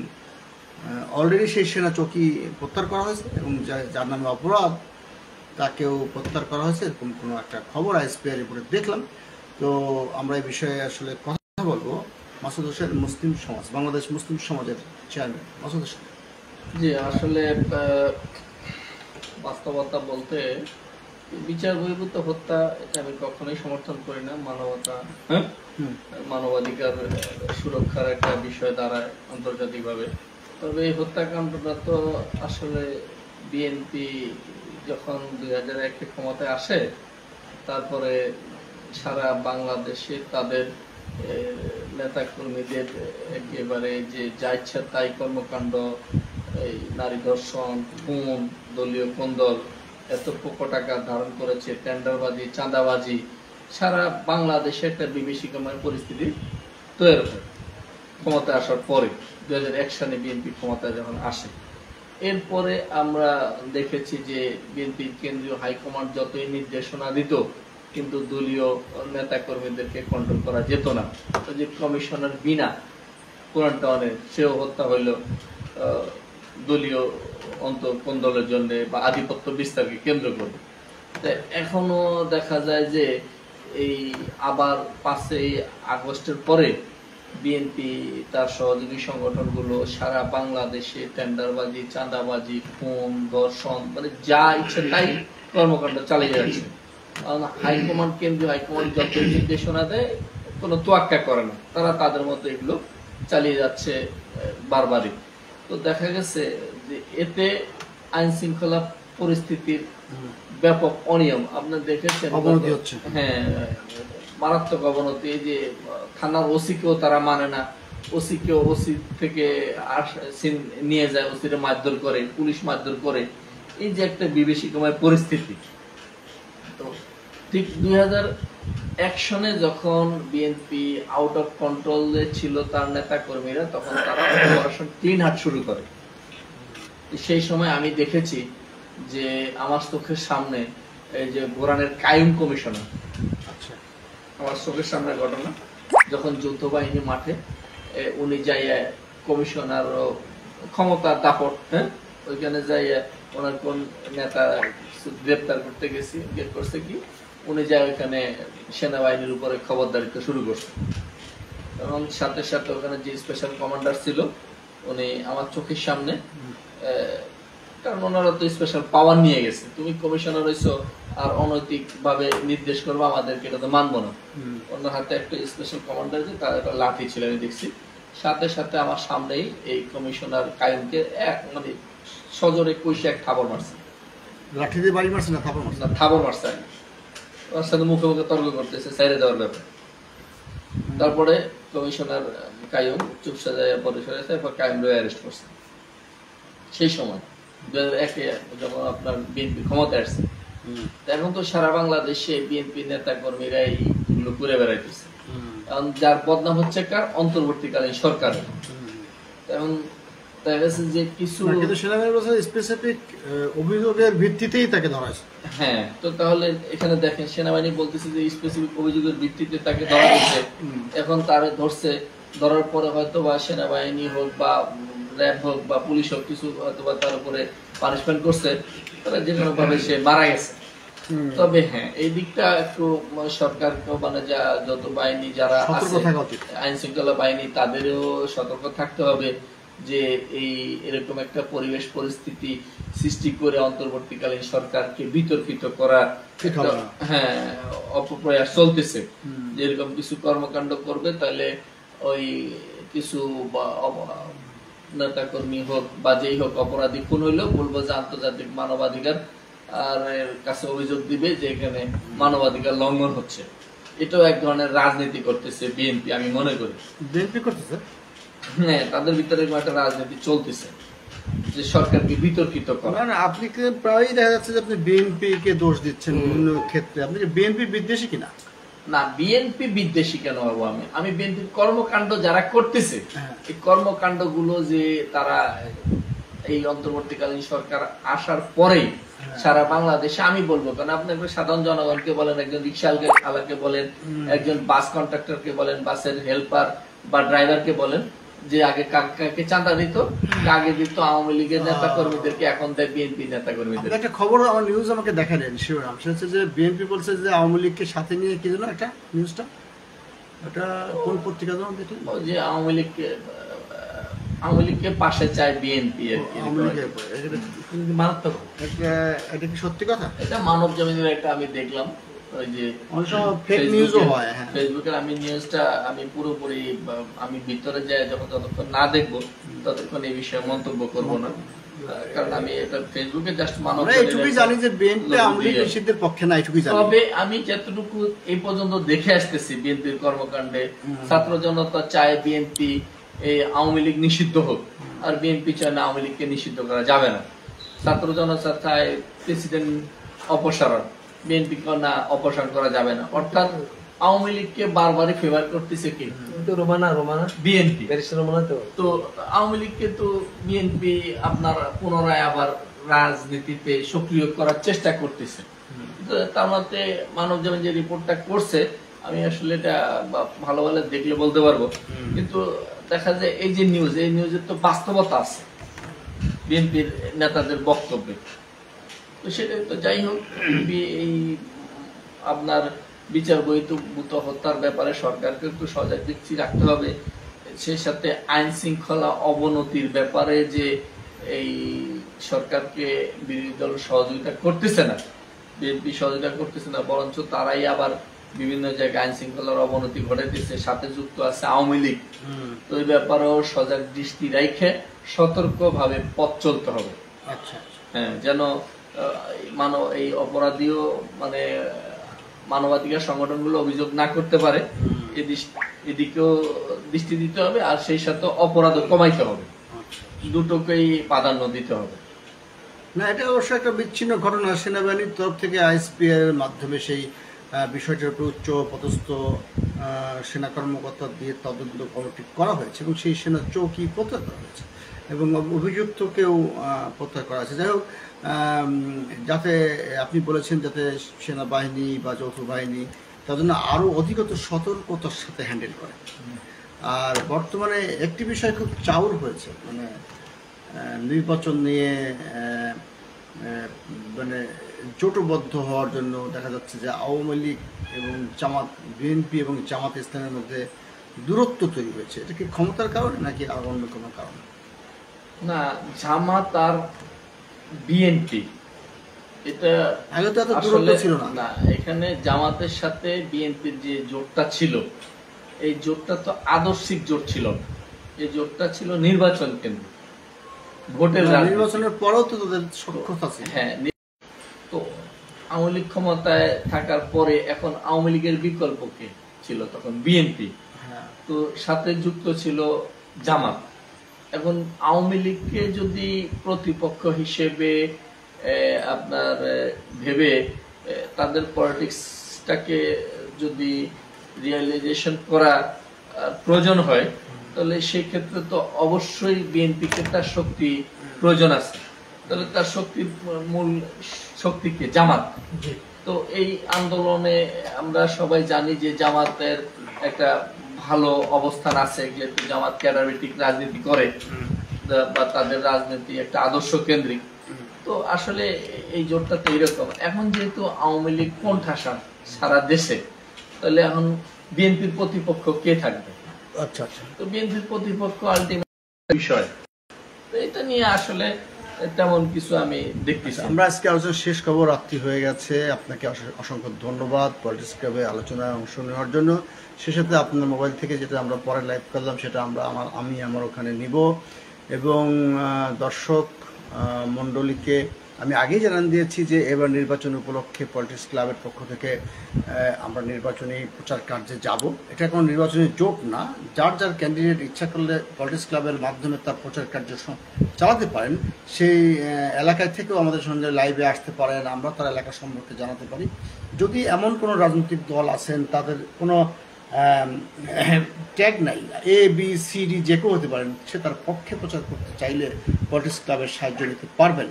অলরেডি সেই সেনা চৌকি প্রত্যাহার করা হয়েছে এবং যার নামে অপরাধ তাকেও প্রত্যাহার করা হয়েছে, এরকম কোনো একটা খবর আইএসপিআর রিপোর্টে দেখলাম। তো আমরা এই বিষয়ে আসলে কথা বলবো। মাসুদ হোসেন, মুসলিম সমাজ, বাংলাদেশ মুসলিম সমাজের চেয়ারম্যান মাসুদ হোসেন।
জি, আসলে বাস্তবতা বলতে বিচার বহির্ভূত হত্যা এটা আমি কখনোই সমর্থন করি না। মানবাধিকার সুরক্ষার একটা বিষয় দাঁড়ায় আন্তর্জাতিকভাবে। তবে এই হত্যাকাণ্ডটা তো আসলে বিএনপি যখন 2001-এ ক্ষমতায় আসে, তারপরে সারা বাংলাদেশে তাদের নেতা কর্মীদের একেবারে যে যা ইচ্ছা তাই কর্মকাণ্ড, এই নারী ধর্ষণ, খুন, দলীয় কোন্দল, এত কোটি টাকা ধারণ করেছে, টেন্ডারবাজি, চাঁদাবাজি, সারা বাংলাদেশে একটা বিভীষিকাময় পরিস্থিতি তৈরি হয় ক্ষমতায় আসার পরে। 2001 সালে বিএনপি ক্ষমতায় যখন আসে, এরপরে আমরা দেখেছি যে বিএনপির কেন্দ্রীয় হাইকমান্ড যতই নির্দেশনা দিত, কিন্তু দলীয় নেতা কর্মীদেরকে কন্ট্রোল করা যেত না। তো যে কমিশনার বিনা কোরআনটাউনে, সেও হত্যা হইল দলীয় কোন্দলের জন্য বা আধিপত্য বিস্তারকে কেন্দ্র করে। এখনো দেখা যায় যে এই আবার 5ই আগস্টের পরে বিএনপি তার সহযোগী সংগঠনগুলো সারা বাংলাদেশে টেন্ডারবাজি, চাঁদাবাজি, খুন, ধর্ষণ, মানে যা ইচ্ছে তাই কর্মকাণ্ড চালিয়ে যাচ্ছে। কারণ হাইকমান্ড, কেন্দ্রীয় হাইকমান্ড যত নির্দেশনা দেয় কোনো তোয়াক্কা করে না, তারা তাদের মতো এগুলো চালিয়ে যাচ্ছে বারবারই। তো দেখা গেছে যে এতে আইন শৃঙ্খলা পরিস্থিতির ব্যাপক অনিয়ম আপনারা দেখেছেন।
অবনতি হচ্ছে।
হ্যাঁ, মারাত্মক অবনতি। এই যে থানার ওসিকেও তারা মানে না, ওসিকেও ওসি থেকে নিয়ে যায়, ওসিরে মারধর করে, পুলিশ মারধর করে। এই যে একটা বিভীষিকাময় পরিস্থিতি। তো ঠিক 2001 সনে যখন বিএনপি আউট অফ কন্ট্রোলে ছিল তার নেতা কর্মীরা, তখন তারা অপারেশন ক্লিন হার্ট শুরু করে। সেই সময় আমি দেখেছি যে আমার চোখের সামনে এই যে গোরানের কায়ুম কমিশনার, আমার চোখের সামনে ঘটনা, যখন যৌথ বাহিনী মাঠে উনি যাইয়া কমিশনার ক্ষমতার দাপট, হ্যাঁ, ওইখানে যাইয়া ওনার কোন নেতা গ্রেপ্তার করতে গেছি, গ্রেপ করছে কি, উনি যাই ওইখানে সেনাবাহিনীর উপরে খবরদারিত্ব শুরু করছে। এবং সাথে সাথে ওখানে যে স্পেশাল কমান্ডার ছিল উনি আমার চোখের সামনে, কারণ ওনারা তো স্পেশাল পাওয়ার নিয়ে গেছে, তুমি কমিশনার হইছো আর অনৈতিক ভাবে নির্দেশ করবো আমাদেরকে, এটা তো মানবো না। ওনার হাতে একটা স্পেশাল কমান্ডার যে তার একটা লাঠি ছিল, আমি দেখছি। সাথে সাথে আমার সামনেই এই কমিশনার কায়ুমকে মানে সজোরে কইসে এক থাবর মারছে।
লাঠি দিয়ে বাড়ি মারছে না থাবর মারছে?
না, থাবর মারছে। ওর সাথে মুখে মুখে তর্ক করতেছে সাইরে দেওয়ার ব্যাপারে। তারপরে কমিশনার কায়ুম চুপসে যায়, পরে সরেছে, এরপর কায়ুম অ্যারেস্ট করছে। সেই সময় 2001-এ যখন আপনার বিএনপি ক্ষমতায় আসছে, এখন তো সারা বাংলাদেশে বিএনপি নেতা কর্মীরা এইগুলো ঘুরে বেড়াইতেছে। কারণ যার বদনাম হচ্ছে কার? অন্তর্বর্তীকালীন সরকারের। এবং দেখা গেছে যে কিছু
স্পেসিফিক অভিযোগের ভিত্তিতেই তাকে ধরা হয়েছে।
হ্যাঁ, তো তাহলে এখানে দেখেন সেনাবাহিনী বলতেছে যে স্পেসিফিক অভিযোগের ভিত্তিতে তাকে ধরা হয়েছে। এখন তারে ধরছে, ধরার পরে হয়তো বা সেনাবাহিনী হোক বা র্যাব হোক বা পুলিশ হোক, কিছু হয়তো বা তার উপরে পানিশমেন্ট করছে, তাহলে যে কোনো ভাবে সে মারা গেছে। তবে হ্যাঁ, এই দিকটা একটু সরকার, মানে যত বাহিনী যারা আছে, আইন শৃঙ্খলা বাহিনী, তাদেরও সতর্ক থাকতে হবে যে এই এরকম একটা পরিবেশ পরিস্থিতি সৃষ্টি করে অন্তর্বর্তীকালীন সরকারকে বিতর্কিত করা, হ্যাঁ, অপপ্রয়াস চলতেছে। যে এরকম কিছু কর্মকাণ্ড করবে, তাহলে ওই কিছু নেতা কর্মী হোক বা যেই হোক, অপরাধী খুন হইলেও বলবো যে আন্তর্জাতিক মানবাধিকার আর এর কাছে অভিযোগ দিবে যে এখানে মানবাধিকার লঙ্ঘন হচ্ছে। এটাও এক ধরনের রাজনীতি করতেছে বিএনপি, আমি মনে করি।
বিএনপি করতেছে,
হ্যাঁ, তাদের ভিতরে একটা রাজনীতি চলতেছে যে সরকারকে বিতর্কিত করা।
না, আপনি প্রায়ই দেখা যাচ্ছে যে আপনি বিএনপি কে দোষ দিচ্ছেন বিভিন্ন ক্ষেত্রে। আপনি কি বিএনপি বিদ্বেষী কিনা?
না, বিএনপি বিদ্বেষী কেন হবো আমি বিএনপির কর্মকাণ্ড যারা করতেছে, এই কর্মকাণ্ড গুলো যে তারা এই অন্তর্বর্তীকালীন সরকার আসার পরেই সারা বাংলাদেশে, আমি বলবো, কারণ আপনি সাধারণ জনগণকে বলেন, একজন রিক্সাওয়ালা আলাকে বলেন, একজন বাস কন্ট্রাক্টরকে বলেন, বাসের হেল্পার বা ড্রাইভারকে বলেন, যে আগে কাকে চাঁদা দিত, আগে দিত আওয়ামী লীগের নেতা কর্মীদেরকে, এখন দেয় বিএনপি নেতা কর্মীদের।
একটা খবর আমার নিউজ আমাকে দেখালেন, শিবরাম, সেটা হচ্ছে যে বিএনপি বলছে যে আওয়ামী লীগকে সাথে নিয়ে কি যেন একটা নিউজটা, এটা কোন পত্রিকা যেন দেখলেন,
যে আওয়ামী লীগকে পাশে চায় বিএনপি আর কি। মারাত্মক,
এটা কি সত্যি কথা?
এটা মানব জমিনের একটা আমি দেখলাম ওই যে
অনেক সময় ফেক নিউজও হয়। হ্যাঁ,
ফেসবুকের আমি নিউজটা আমি পুরোপুরি আমি ভিতরে যাই যতক্ষণ না দেখবো ততক্ষণ এই বিষয়ে মন্তব্য করব না, কারণ আমি এটা ফেসবুকে জাস্ট মানব
আমরা এটুকুই জানি যে বিএনপি আওয়ামী লীগ নিষিদ্ধের পক্ষে না, এটুকুই জানি।
তবে আমি যতটুকু এই পর্যন্ত দেখে আসতেছি বিএনপির কর্মকাণ্ডে, ছাত্র জনতা চায় বিএনপি এই আওয়ামী লীগ নিষিদ্ধ হোক, আর বিএনপি চায় না আওয়ামী লীগকে নিষিদ্ধ করা যাবে না। ছাত্র জনতা চায় প্রেসিডেন্ট অপসারণ, বিএনপি না অপসারণ করা যাবে না। অর্থাৎ আওয়ামী লীগকে বারবারই ফেভার করতেছে কি
রোমানা
বিএনপি।
রোমানা
তো আওয়ামী লীগকে তো বিএনপি আপনার পুনরায় আবার রাজনীতিতে সক্রিয় করার চেষ্টা করতেছে। তার মধ্যে মানব যেমন যে রিপোর্টটা করছে, আমি আসলে এটা ভালো ভালো দেখলে বলতে পারবো, কিন্তু দেখা যায় এই যে নিউজ, এই নিউজের তো বাস্তবতা আছে বিএনপির নেতাদের বক্তব্যে। তো সেটা তো যাই হোক, এই আপনার বিচার বহির্ভূত হত্যার ব্যাপারে সরকারকে একটু সজাগ দৃষ্টি রাখতে হবে। সেই সাথে আইন শৃঙ্খলা অবনতির ব্যাপারে যে এই সরকারকে বিরোধী দল সহযোগিতা করতেছে না, বিএনপি সহযোগিতা করতেছে না, বরঞ্চ তারাই আবার বিভিন্ন জায়গায় আইন শৃঙ্খলার অবনতি ঘটাইতেছে, সাথে যুক্ত আছে আওয়ামী লীগ। তো এই ব্যাপারেও সজাগ দৃষ্টি রেখে সতর্কভাবে পথ চলতে হবে।
আচ্ছা,
হ্যাঁ, যেন এই অপরাধীও মানে মানবাধিকার সংগঠনগুলো অভিযোগ না করতে পারে, এদিকেও দৃষ্টি দিতে হবে, আর সেই সাথে অপরাধও কমাইতে হবে, দুটোকেই প্রাধান্য দিতে হবে।
না, এটা অবশ্য একটা বিচ্ছিন্ন ঘটনা। সেনাবাহিনীর তরফ থেকে আইএসপি এর মাধ্যমে সেই বিষয়টার উপর উচ্চ পদস্থ সেনা কর্মকর্তা দিয়ে তদন্ত কমিটি করা হয়েছে এবং সেই সেনা চৌকি প্রত্যাহার করা হয়েছে এবং অভিযুক্তকেও প্রত্যাহার করা হয়েছে। যাই হোক, যাতে আপনি বলেছেন যাতে সেনাবাহিনী বা যৌথ বাহিনী তার জন্য আরও অধিকতর সতর্কতার সাথে হ্যান্ডেল করে। আর বর্তমানে একটি বিষয় খুব চাউর হয়েছে, মানে নির্বাচন নিয়ে মানে জোটবদ্ধ হওয়ার জন্য দেখা যাচ্ছে যে আওয়ামী লীগ এবং জামাত, বিএনপি এবং জামাত ইসলামের মধ্যে দূরত্ব তৈরি হয়েছে। এটা কি ক্ষমতার কারণে নাকি আর অন্য কোনো কারণে?
না, জামাত আর বিএনপি এটা
আগে তো এত দূরত্ব ছিল
না। এখানে জামাতের সাথে বিএনপির যে জোটটা ছিল, এই জোটটা তো আদর্শিক জোট ছিল না, এই জোটটা ছিল নির্বাচন কেন্দ্র, ভোটের
নির্বাচনের পরেও তো তাদের সক্ষতা ছিল।
হ্যাঁ, তো আওয়ামী লীগ ক্ষমতায় থাকার পরে এখন আওয়ামী লীগের বিকল্প কে ছিল? তখন বিএনপি। তো সাথে যুক্ত ছিল জামাত। এখন আওয়ামী লীগকে যদি প্রতিপক্ষ হিসেবে আপনার ভেবে তাদের পলিটিক্সটাকে যদি রিয়েলাইজেশন করা প্রয়োজন হয়, তাহলে সেই ক্ষেত্রে তো অবশ্যই বিএনপিকে তার শক্তি প্রয়োজন আছে। তাহলে তার শক্তির মূল শক্তিকে জামাত। তো এই আন্দোলনে আমরা সবাই জানি যে জামাতের একটা ভালো অবস্থান আছে, যেহেতু জামাত ক্যাডারভিত্তিক রাজনীতি করে বা তাদের রাজনীতি একটা আদর্শ কেন্দ্রিক। তো আসলে এই জোটটা তো এইরকম। এখন যেহেতু আওয়ামী লীগ কোণঠাসা সারা দেশে, তাহলে এখন বিএনপির প্রতিপক্ষ কে থাকবে?
আচ্ছা আচ্ছা।
তো বিএনপির প্রতিপক্ষ আলটিমেট বিষয়, তো এটা নিয়ে আসলে তেমন কিছু আমি দেখতেছি।
আমরা আজকে আলোচনা শেষ খবর, রাত্রি হয়ে গেছে। আপনাকে অসংখ্য ধন্যবাদ পলিটিক্স ক্লাবে আলোচনায় অংশ নেওয়ার জন্য। সে সাথে আপনার মোবাইল থেকে যেটা আমরা পরে লাইভ করলাম সেটা আমি আমার ওখানে নিব এবং দর্শক মণ্ডলীকে আমি আগেই জানান দিয়েছি যে এবার নির্বাচন উপলক্ষে পলিটিক্স ক্লাবের পক্ষ থেকে আমরা নির্বাচনী প্রচার কার্যে যাব। এটা কোনো নির্বাচনী জোট না, যার যার ক্যান্ডিডেট ইচ্ছা করলে পলিটিক্স ক্লাবের মাধ্যমে তার প্রচার কার্য চালাতে পারেন। সেই এলাকায় থেকেও আমাদের সঙ্গে লাইভে আসতে পারেন, আমরা তার এলাকা সম্পর্কে জানাতে পারি। যদি এমন কোনো রাজনৈতিক দল আছেন তাদের কোনো ট্যাগ নাই, এ বি সি ডি যে কেউ হতে পারেন, সে তার পক্ষে প্রচার করতে চাইলে পলিটিক্স ক্লাবের সাহায্য নিতে পারবেন।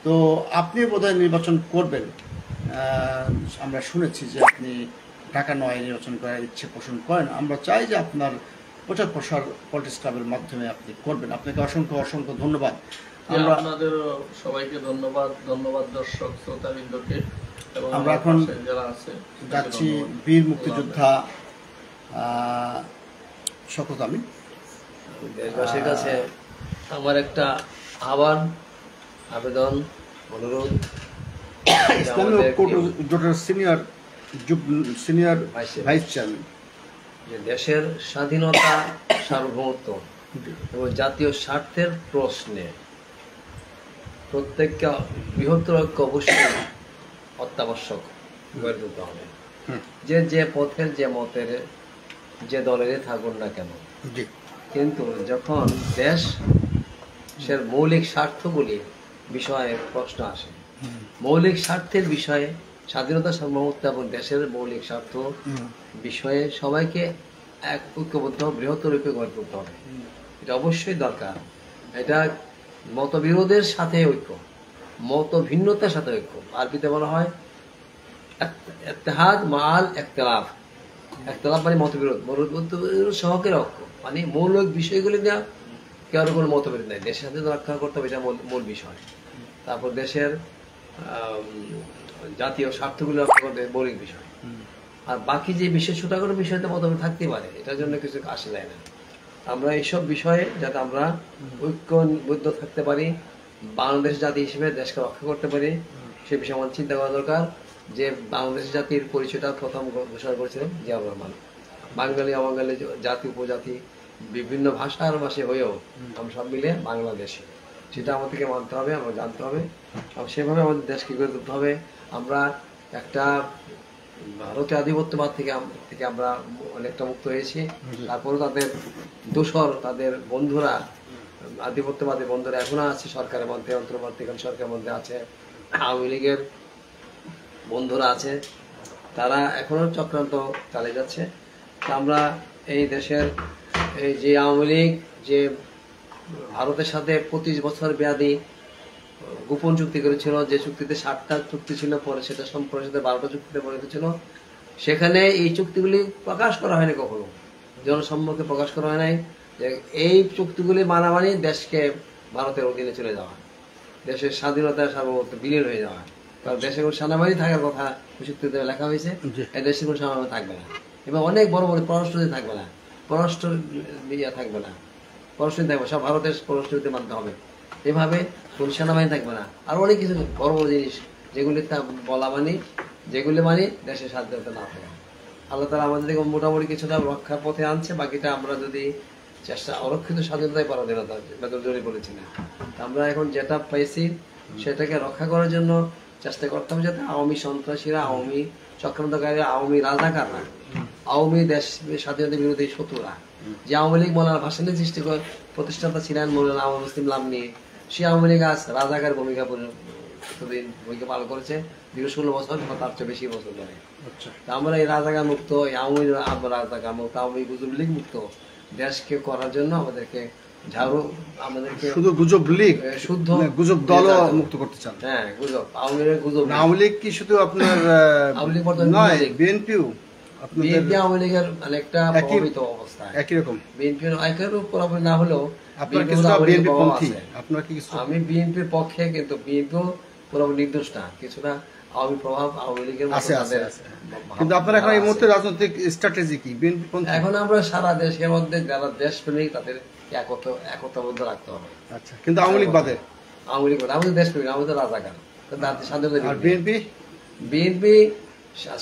তো আপনি বোধহয় নির্বাচন করবেন, আমরা শুনেছি যে আপনি ঢাকা ৯ নির্বাচন করার ইচ্ছে পোষণ করেন। আমরা চাই যে আপনার প্রচার প্রসার পলিটিক্স ক্লাবের মাধ্যমে আপনি করবেন। আপনাকে অসংখ্য অসংখ্য ধন্যবাদ।
আপনাদের সবাইকে ধন্যবাদ দর্শক শ্রোতাবৃন্দকে।
আমরা এখন
যারা আছে
যাচ্ছি বীর মুক্তিযোদ্ধা শওকত আমিন।
দেশবাসীর কাছে আমার একটা আবেদন, অনুরোধ,
ইসলামী ঐক্য জোটের senior senior
vice
vice chairman.
যে দেশের স্বাধীনতা, সার্বভৌমত্ব এবং জাতীয় স্বার্থের প্রশ্নে প্রত্যেককে বৃহত্তর ঐক্য অবশ্যই অত্যাবশ্যক গড়ে তুলতে হবে। যে পথের, যে মতের, যে দলেরই থাকুন না কেন,
জি
কিন্তু যখন দেশের মৌলিক স্বার্থগুলি বিষয়ে প্রশ্ন আসে, মৌলিক স্বার্থের বিষয়ে, স্বাধীনতা, সার্বভৌমত্ব এবং দেশের মৌলিক স্বার্থ বিষয়ে সবাইকে এক ঐক্যবদ্ধ বৃহত্তর ঐক্য গড়ে তুলতে হবে। এটা অবশ্যই দরকার। এটা মতবিরোধের সাথে ঐক্য, মত ভিন্নতার সাথে ঐক্য। আরবিতে বলা হয় ইত্তেহাদ মাল ইখতিলাফ। ইখতিলাফ মানে মতবিরোধ, মতবিরোধ সহকের ঐক্য, মানে মৌলিক বিষয়গুলি নিয়ে কারো কোনো মতবিরোধ নেই। দেশের সাথে রক্ষা করতে হবে, এটা মূল বিষয়। তারপর দেশের জাতীয় স্বার্থগুলি রক্ষা করতে হবে, মৌলিক বিষয়। আর বাকি যে বিশেষ ছোটখাটো বিষয়তে মতভেদ থাকতেই পারে, এটার জন্য কিছু আসে যায় না। আমরা এইসব বিষয়ে যাতে আমরা ঐক্যবদ্ধ থাকতে পারি, বাংলাদেশ জাতি হিসেবে দেশকে রক্ষা করতে পারি, সে বিষয়ে আমাদের চিন্তা করা দরকার। যে বাংলাদেশ জাতির পরিচয়টা প্রথম ঘোষণা করেছিলেন জিয়াউর রহমান। বাঙালি অবাঙালি, জাতি উপজাতি, বিভিন্ন ভাষার ভাষী হয়েও আমরা সব মিলে বাংলাদেশি, সেটা আমাদেরকে মানতে হবে, আমরা জানতে হবে। সেভাবে আমাদের দেশকে গড়ে তুলতে হবে। আমরা একটা ভারতীয় আধিপত্যবাদ থেকে আমরা অনেকটা মুক্ত হয়েছি। তারপরে তাদের দোসর, তাদের বন্ধুরা, আধিপত্যবাদী বন্ধুরা এখনো আছে সরকারের মধ্যে, অন্তর্বর্তীকালীন সরকারের মধ্যে আছে, আওয়ামী লীগের বন্ধুরা আছে, তারা এখনো চক্রান্ত চালিয়ে যাচ্ছে। আমরা এই দেশের এই যে আওয়ামী লীগ যে ভারতের সাথে 25 বছর মেয়াদী গোপন চুক্তি করেছিল, যে চুক্তিতে 7টা চুক্তি ছিল, পরে সেটা সম্পর্কে 12টা চুক্তিতে পরিণত ছিল, সেখানে এই চুক্তিগুলি প্রকাশ করা হয়নি, কখনো জনসম্মুখে প্রকাশ করা হয় নাই। যে এই চুক্তিগুলি মানামানি দেশকে ভারতের অধীনে চলে যাওয়া, দেশের স্বাধীনতা, সার্বভৌমত্ব বিলীন হয়ে যাওয়া। কারণ দেশে কোনো সেনাবাহিনী থাকার কথা চুক্তিতে লেখা হয়েছে, এই দেশে কোনো সেনাবাহিনী থাকবে না, এবং অনেক বড় বড় পররাষ্ট্র থাকবে না, পররাষ্ট্র থাকবে না, পররাষ্ট্র থাকবে, সব ভারতের পররাষ্ট্রনীতি মানতে হবে। এভাবে কোন সেনাবাহিনী থাকবে না, আর অনেক কিছু বড় বড় জিনিস যেগুলি বলা মানি, যেগুলি মানি দেশের স্বাধীনতা না থাকে। আল্লাহ তাআলা আমাদেরকে মোটামুটি কিছুটা রক্ষার পথে আনছে, বাকিটা আমরা যদি চেষ্টা, অরক্ষিত স্বাধীনতায় পরাধীনতা জড়িয়ে পড়েছি না। আমরা এখন যেটা পাইছি সেটাকে রক্ষা করার জন্য চেষ্টা করতে হবে, যাতে আওয়ামী সন্ত্রাসীরা, আওয়ামী চক্রান্তকারীরা, আওয়ামী রাজাকাররা, আওয়ামী দেশ স্বাধীনতা বিরোধী শত্রুরা, যে আওয়ামী লীগ মৌলানা ভাসানী সৃষ্টি করে প্রতিষ্ঠাতা ছিলেন মৌলানা আওয়ামী মুসলিম লাম নিয়ে, সে আওয়ামী লীগ আজ রাজাকার ভূমিকা পালন করেছে দীর্ঘ 16 বছর বা তার চেয়ে বেশি বছর ধরে। আমরা এই রাজাকার মুক্ত, এই আওয়ামী রাজাকার মুক্ত, আওয়ামী গুজব লীগ মুক্ত দেশকে করার জন্য আমাদেরকে আমাদেরকে
শুধু গুজব লীগ,
শুদ্ধ
গুজব দল মুক্ত করতে চান?
হ্যাঁ, গুজব, আওয়ামী লীগ গুজব।
আওয়ামী লীগ কি শুধু আপনার
আওয়ামী লীগ
নয়, বিএনপিও
বিএনপি আওয়ামী লীগের অনেকটা প্রভাবিত অবস্থা,
একই রকম।
বিএনপি একই রূপ প্রভাবিত না হলেও
আপনার কিছুটা বিএনপি পন্থী, আপনার কি কিছু?
আমি বিএনপির পক্ষে, কিন্তু বিএনপিও পুরোপুরি নির্দোষ না, কিছুটা আওয়ামী প্রভাব আওয়ামী লীগের
আছে। কিন্তু আপনার এখন এই মুহূর্তে রাজনৈতিক স্ট্র্যাটেজি কি বিএনপি পন্থী?
এখন আমরা সারা দেশের মধ্যে যারা দেশপ্রেমিক তাদের একতাবদ্ধ রাখতে হবে।
আচ্ছা, কিন্তু আওয়ামী লীগ বাদে?
আওয়ামী লীগ বাদে, আমাদের দেশপ্রেমিক, আমাদের রাজাকার,
আর বিএনপি?
বিএনপি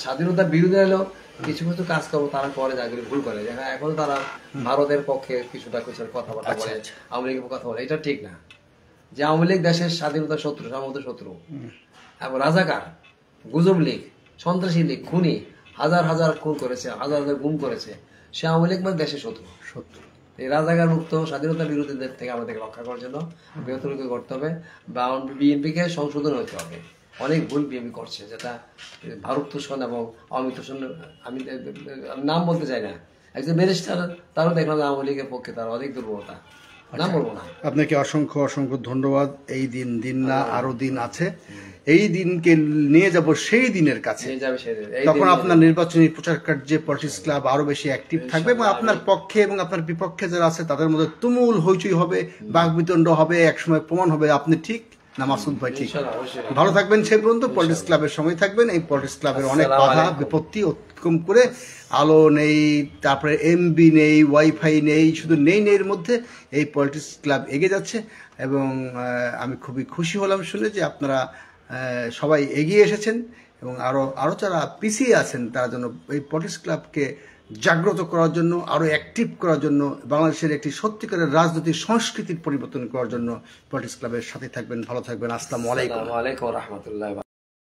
স্বাধীনতা বিরোধী হলেও কিছু কিছু কাজ করবো তারা করে, যাগুলি ভুল করে। এখন তারা ভারতের পক্ষে কিছুটা কিছু কথাবার্তা বলে, আওয়ামী লীগের কথা বলে, এটা ঠিক না। যে আওয়ামী লীগ দেশের স্বাধীনতার শত্রু, সার্বভৌমত্বের শত্রু, এবং রাজাকার, গুজব লীগ, সন্ত্রাসী লীগ, খুনি, হাজার হাজার খুন করেছে, হাজার হাজার গুম করেছে, সে আওয়ামী লীগ মানে দেশের শত্রু। এই রাজাকার মুক্ত স্বাধীনতা বিরোধীদের থেকে আমাদেরকে রক্ষা করার জন্য বৃহত্তর করতে হবে। বিএনপিকে সংশোধন হতে হবে। অনেক ভুল বিএনপি করছে, যেটা ভারত তোষণ এবং আওয়ামী তোষণ। আমি নাম বলতে চাই না, একজন ব্যারিস্টার তারও দেখলাম আওয়ামী লীগের পক্ষে তার অনেক দুর্বলতা, নাম বলবো না।
আপনাকে অসংখ্য অসংখ্য ধন্যবাদ। এই দিন না, আরো দিন আছে, এই দিনকে নিয়ে যাব সেই দিনের কাছে। তখন আপনার নির্বাচনী প্রচার কার্যে পলিটিক্স ক্লাব আরো বেশি অ্যাক্টিভ থাকবে, এবং আপনার পক্ষে এবং আপনার বিপক্ষে যারা আছে তাদের মধ্যে তুমুল হইচই হবে, বাকবিতণ্ড হবে, একসময় প্রমাণ হবে আপনি ঠিক না মাসুদ ভাই ঠিক। ভালো থাকবেন সেই পর্যন্ত, পলিটিক্স ক্লাবের সময় থাকবেন। এই পলিটিক্স ক্লাবের অনেক বাধা বিপত্তি অতিক্রম করে, আলো নেই, তারপরে এমবি নেই, ওয়াইফাই নেই, শুধু নেই এর মধ্যে এই পলিটিক্স ক্লাব এগিয়ে যাচ্ছে। এবং আমি খুবই খুশি হলাম শুনে যে আপনারা সবাই এগিয়ে এসেছেন
এবং আরও যারা পিছিয়ে আছেন তারা যেন এই পলিটিক্স ক্লাবকে জাগ্রত করার জন্য, আরও অ্যাক্টিভ করার জন্য, বাংলাদেশের একটি সত্যিকারের রাজনৈতিক সংস্কৃতির পরিবর্তন করার জন্য পলিটিক্স ক্লাবের সাথে থাকবেন। ভালো থাকবেন। আসসালামু আলাইকুম।
আসসালামু আলাইকুম ওয়া রাহমাতুল্লাহি।